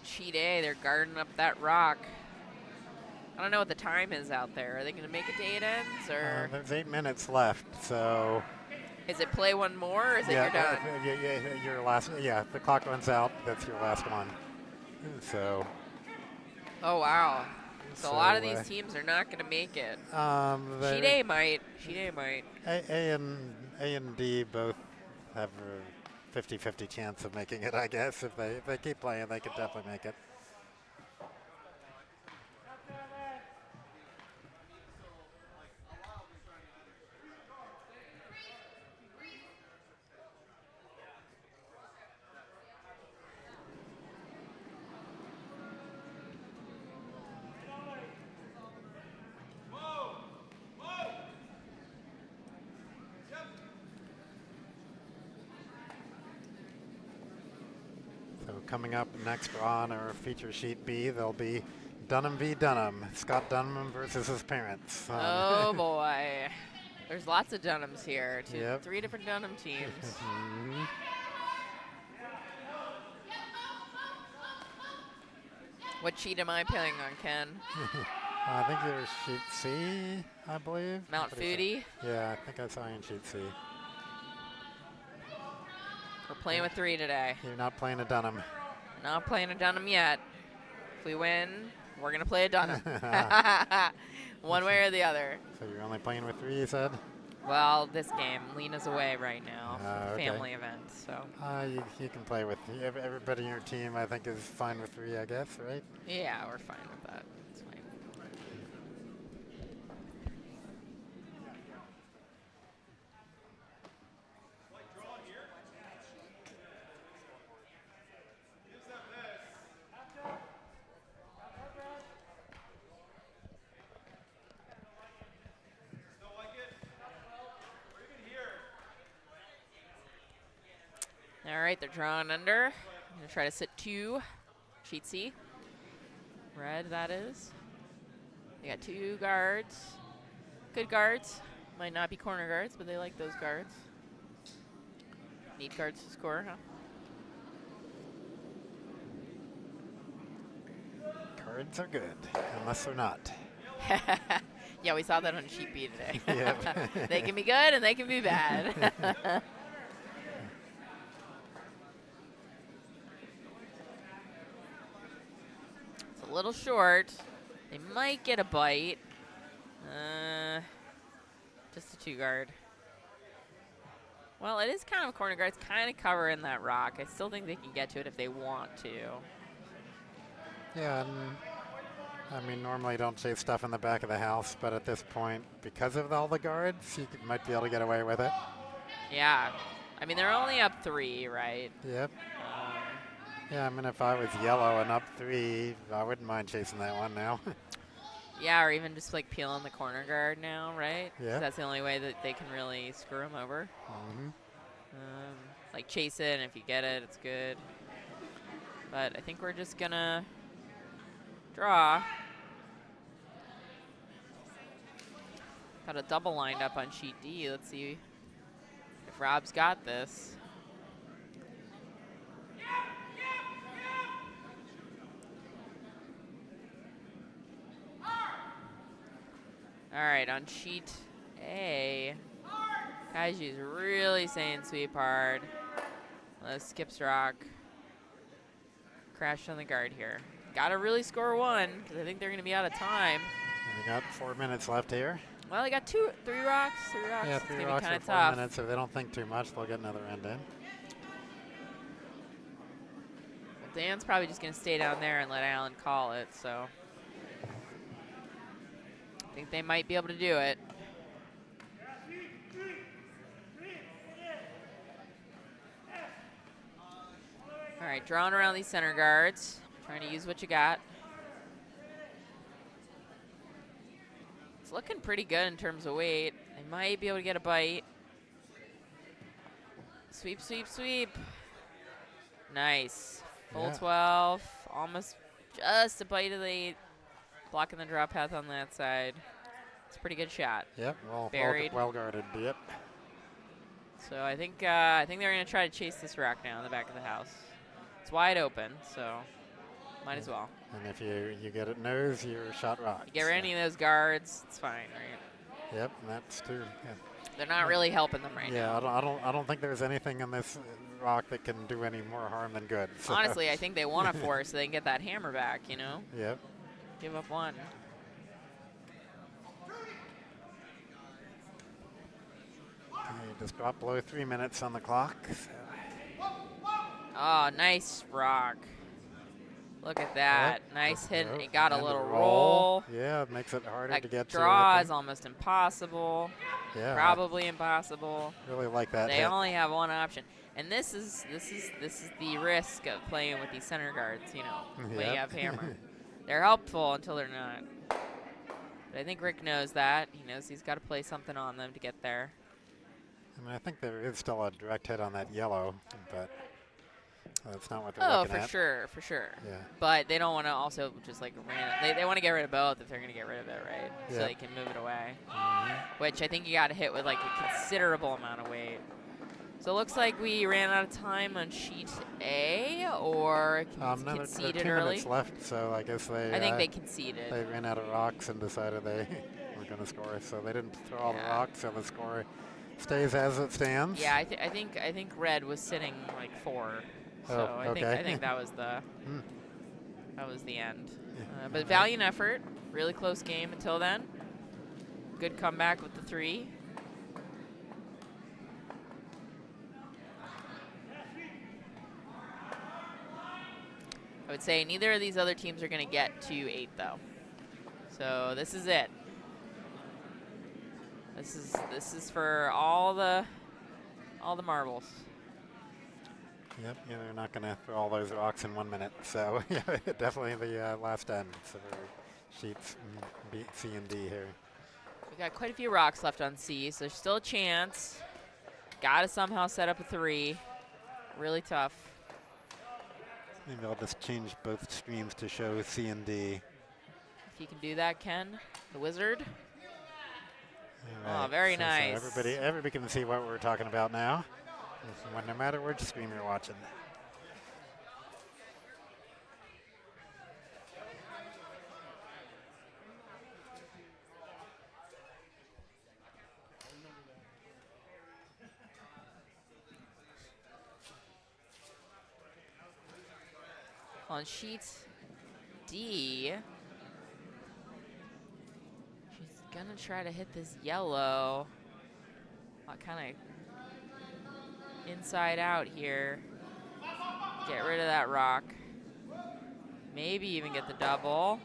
Sheet A, they're guarding up that rock. I don't know what the time is out there. Are they going to make it to 8 ends, or There's 8 minutes left, so. Is it play one more, or is it you're done? Your last. Yeah, if the clock runs out, that's your last one. So. Oh wow! So a lot of these teams are not going to make it. Sheet A might. Sheet A might. A and D both have a 50-50 chance of making it, I guess. If they keep playing, they could definitely make it. Coming up next on our feature sheet B, there'll be Dunham v. Dunham. Scott Dunham versus his parents. Oh boy. There's lots of Dunhams here. Yep. 3 different Dunham teams. What sheet am I playing on, Ken? I think you're sheet C, I believe. Mount Foodie? Yeah, I think I saw you in sheet C. We're playing with 3 today. You're not playing a Dunham. Not playing a Dunham yet. If we win, we're going to play a Dunham. One way or the other. So you're only playing with 3, you said? Well, this game, Lena's away right now. Okay. Family event, so. You can play with everybody in your team. I think is fine with 3, I guess, right? Yeah, we're fine with that. It's fine. All right, they're drawing under. I'm going to try to sit 2. Sheet C. Red, that is. They got 2 guards. Good guards. Might not be corner guards, but they like those guards. Need guards to score, huh? Cards are good, unless they're not. Yeah, we saw that on Sheet B today. Yep. They can be good and they can be bad. It's a little short. They might get a bite. Just a 2 guard. Well, it is kind of a corner guard. It's kind of covering that rock. I still think they can get to it if they want to. Yeah, and I mean, normally don't save stuff in the back of the house, but at this point, because of all the guards, you might be able to get away with it. Yeah. I mean, they're only up 3, right? Yep. Yeah, I mean, if I was yellow and up 3, I wouldn't mind chasing that one now. Yeah, or even just like peeling the corner guard now, right? Yeah. 'Cause that's the only way that they can really screw them over. Mm-hmm. Like chase it, and if you get it, it's good. But I think we're just gonna draw. Got a double lined up on sheet D. Let's see if Rob's got this. All right, on sheet A, Kaiju's really saying sweep hard. Skips rock. Crashed on the guard here. Got to really score 1 because I think they're going to be out of time. And we got 4 minutes left here. Well, they got 3 rocks. 3 rocks. Yeah, It's 3 gonna rocks be kind for of 4 tough. minutes. If they don't think too much, they'll get another end in. Well, Dan's probably just going to stay down there and let Alan call it. So I think they might be able to do it. All right, drawing around these center guards. Trying to use what you got. It's looking pretty good in terms of weight. They might be able to get a bite. Sweep, sweep, sweep. Nice. Full Yeah. 12. Almost just a bite of the 8. Blocking the drop path on that side. It's a pretty good shot. Yep, Buried. well guarded. Yep. So I think they're going to try to chase this rock now in the back of the house. It's wide open, so might as well. And if you get it nose, you're shot rock. Get rid of any of those guards, it's fine, right? Yep, and that's true. Yeah. They're not really helping them right Yeah, now. I don't think there's anything on this rock that can do any more harm than good. So. Honestly, I think they want to force so they can get that hammer back, you know? Yep. Give up 1. You just dropped below 3 minutes on the clock. So. Oh, nice rock. Look at that. Yep. Nice hit. Yep. It got a And little roll. Yeah, it makes it harder That to get draw to. is almost impossible. Yeah, Probably impossible. I really like that. They hit. only have 1 option. And this is the risk of playing with these center guards, you know, when you Yep. have hammer. They're helpful until they're not. But I think Rick knows that. He knows he's got to play something on them to get there. I mean, I think there is still a direct hit on that yellow, but that's not what they're Oh, looking for at. sure, for sure. Yeah. But they don't want to also just like they want to get rid of both if they're going to get rid of it, right? So Yeah. they can move it away. Mhm. Which I think you got to hit with like a considerable amount of weight. So it looks like we ran out of time on sheet A, or No, there are conceded 2 early. minutes left, so I guess they. I think they conceded. They ran out of rocks and decided they weren't going to score, so they didn't throw all the Yeah. rocks, so the score stays as it stands. Yeah, I think red was sitting like 4. So Oh, I okay. think that was the. That was the end. Yeah. But valiant effort. Really close game until then. Good comeback with the 3. I would say neither of these other teams are going to get to 8 though. So this is it. This is for all the marbles. Yep, yeah, they're not going to throw all those rocks in 1 minute. So yeah, definitely the last end for sheets B, C, and D here. We got quite a few rocks left on C, so there's still a chance. Got to somehow set up a 3. Really tough. Maybe I'll just change both streams to show C and D. If you can do that, Ken, the wizard. All right, Oh, very so nice. Everybody can see what we're talking about now, no matter which stream you're watching. On sheet D, she's gonna try to hit this yellow. Kind of inside out here. Get rid of that rock. Maybe even get the double.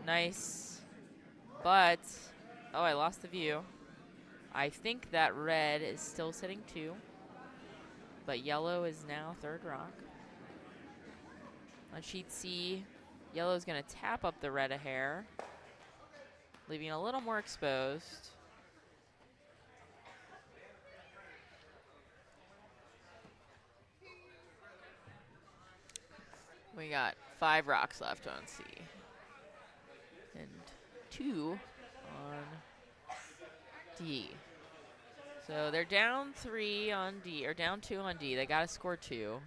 Nice. But, oh, I lost the view. I think that red is still sitting 2. But yellow is now 3rd rock. On sheet C, yellow is going to tap up the red a hair, leaving a little more exposed. We got 5 rocks left on C and 2 on D. So they're down 3 on D, or down 2 on D. They got to score 2.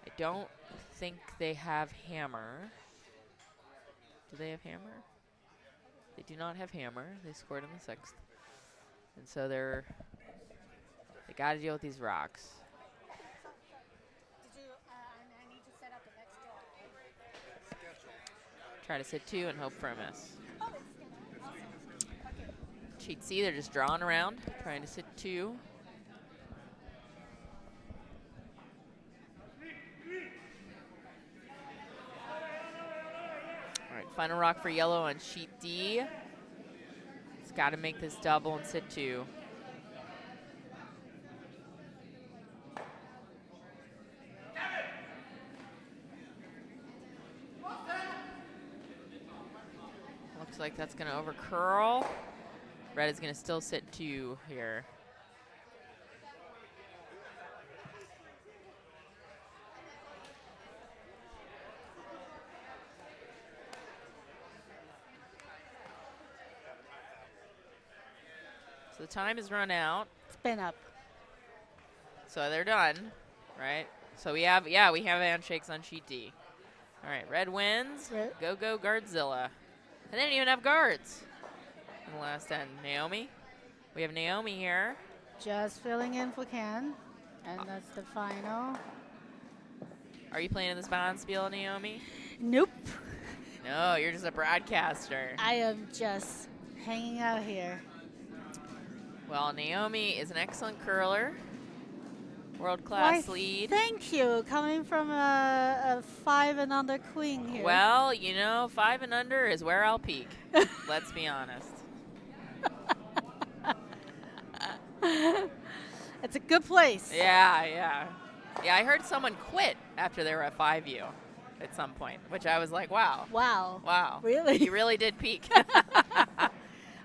I don't think they have hammer. Do they have hammer? They do not have hammer. They scored in the 6th. And so they got to deal with these rocks. I need to set up the next draw. Try to sit 2 and hope for a miss. Sheet C, they're just drawing around, trying to sit 2. All right, final rock for yellow on sheet D. It's got to make this double and sit 2. Looks like that's going to over curl. Red is going to still sit 2 here. So the time has run out. Spin up. So they're done, right? So we have handshakes on sheet D. All right, red wins. Red. Go, go, Guardzilla. And they didn't even have guards in the last end. Naomi. We have Naomi here. Just filling in for Ken. And that's the final. Are you playing in this Bonspiel, Naomi? Nope. No, you're just a broadcaster. I am just hanging out here. Well, Naomi is an excellent curler. World-class lead. Thank you. Coming from a 5 and under queen here. Well, you know, 5 and under is where I'll peak. Let's be honest. It's a good place. Yeah. Yeah, I heard someone quit after they were at 5U at some point, which I was like, wow. Wow. Really? You really did peak.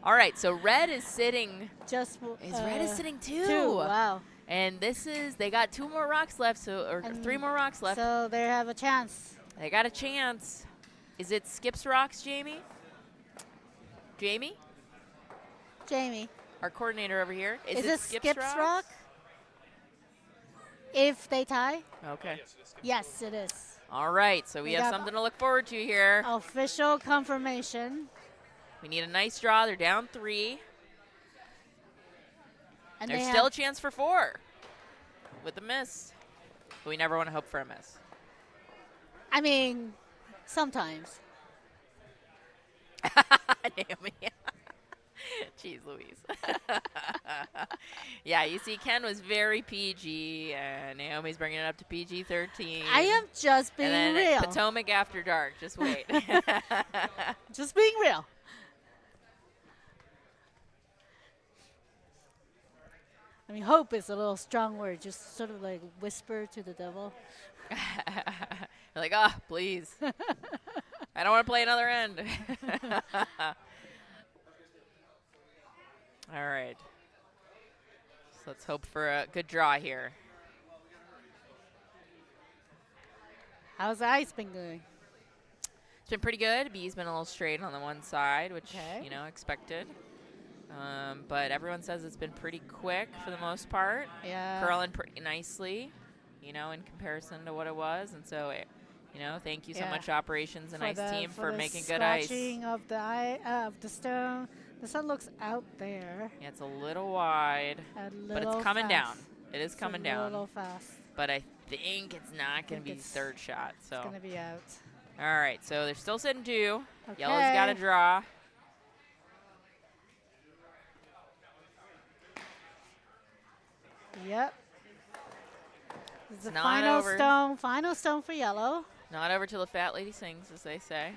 All right, so red is sitting. Red is sitting 2. 2. Wow. And they got 2 more rocks left, or 3 more rocks left. So they have a chance. They got a chance. Is it Skips Rocks, Jamie? Jamie? Our coordinator over here. Is it Skips Rocks? Rock? If they tie? Okay. Yes, it is. All right, so we have something to look forward to here. Official confirmation. We need a nice draw. They're down 3. And There's still a chance for 4 with a miss. but we never want to hope for a miss. I mean, sometimes. Naomi. Jeez Louise. Yeah, you see, Ken was very PG, and Naomi's bringing it up to PG-13. I am just being and then real. Potomac After Dark. Just wait. Just being real. I mean, hope is a little strong word. Just sort of like whisper to the devil. You're like, oh, please. I don't want to play another end. All right. So let's hope for a good draw here. How's the ice been going? It's been pretty good. B's been a little straight on the one side, which, you know, expected. But everyone says it's been pretty quick for the most part. Yeah. Curling pretty nicely, you know, in comparison to what it was. And so, you know, thank you so much, Operations and Ice Team, for making good ice. Scratching of the stone. The sun looks out there. Yeah, it's a little wide, but it's coming down. It is coming down. A little fast. But I think it's not going to be third shot. So it's going to be out. All right, so they're still sitting 2. Okay. Yellow's got a draw. Yep. This is the Not final stone for yellow. Not over till the fat lady sings, as they say.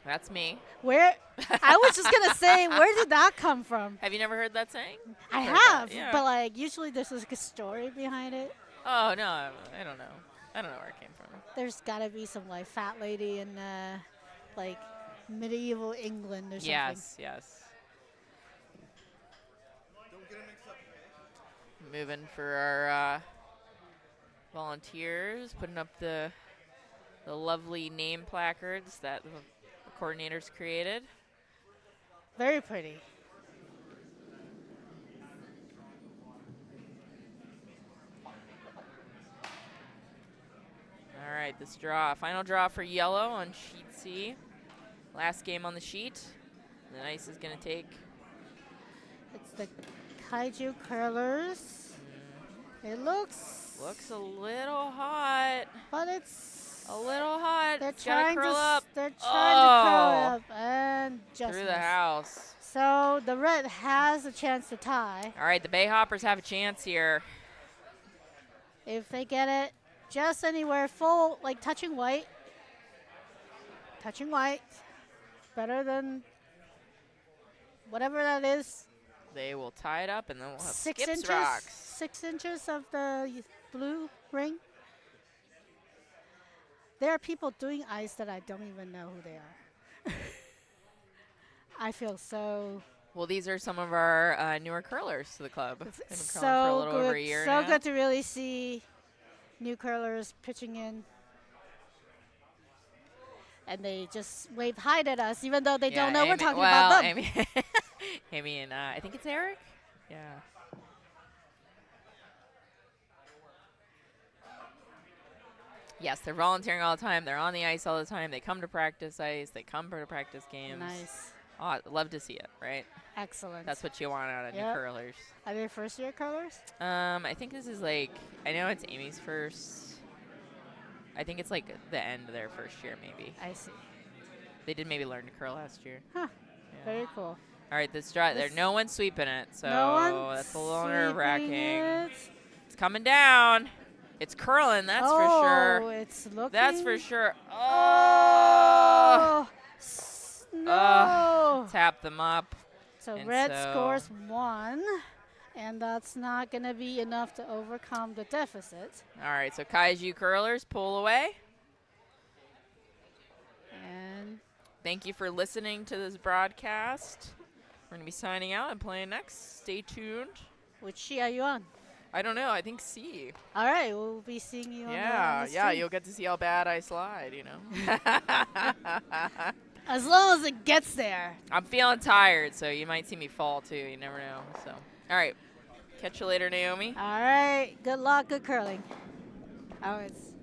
That's me. Where? I was just going to say, where did that come from? Have you never heard that saying? I have, yeah. but like usually there's like a story behind it. Oh, no, I don't know. I don't know where it came from. There's got to be some like fat lady in like medieval England or something. Yes. Moving for our volunteers, putting up the lovely name placards that the coordinators created. Very pretty. All right, this final draw for yellow on sheet C. Last game on the sheet. The ice is going to take. It's the Kaiju curlers. It looks a little hot. But it's a little hot. They're It's trying curl up. They're trying to curl up and just through the house. So the red has a chance to tie. All right, the Bayhoppers have a chance here. If they get it just anywhere full, like touching white. Touching white. Better than whatever that is. They will tie it up, and then we'll have 6 Skips inches. Rocks. 6 inches of the blue ring. There are people doing ice that I don't even know who they are. I feel so. Well, these are some of our newer curlers to the club. They've been curling for a So little over a good. year So now. good to really see new curlers pitching in. And they just wave hi at us, even though they don't know we're talking about them. Amy and I think it's Eric. Yeah. Yes, they're volunteering all the time. They're on the ice all the time. They come to practice ice. They come to practice games. Nice. Oh, love to see it, right? Excellent. That's what you want out of new curlers. Are they first-year curlers? I think this is like, I know it's Amy's first. I think it's like the end of their first year, maybe. I see. They did maybe learn to curl last year. Huh. Yeah. Very cool. All right, this draw, there's no one sweeping it, so that's a little nerve-wracking. It's coming down. It's curling, that's for sure. Oh, it's looking. That's for sure. Oh, no. Tap them up. So red scores 1, and that's not going to be enough to overcome the deficit. All right, so Kaiju curlers pull away. And thank you for listening to this broadcast. We're going to be signing out and playing next. Stay tuned. which sheet are you on? I don't know. I think C. All right, we'll be seeing you on the Yeah, stream. you'll get to see how bad I slide, you know. As long as it gets there. I'm feeling tired, so you might see me fall, too. You never know. So, all right. Catch you later, Naomi. All right, good luck, good curling. Oh, it's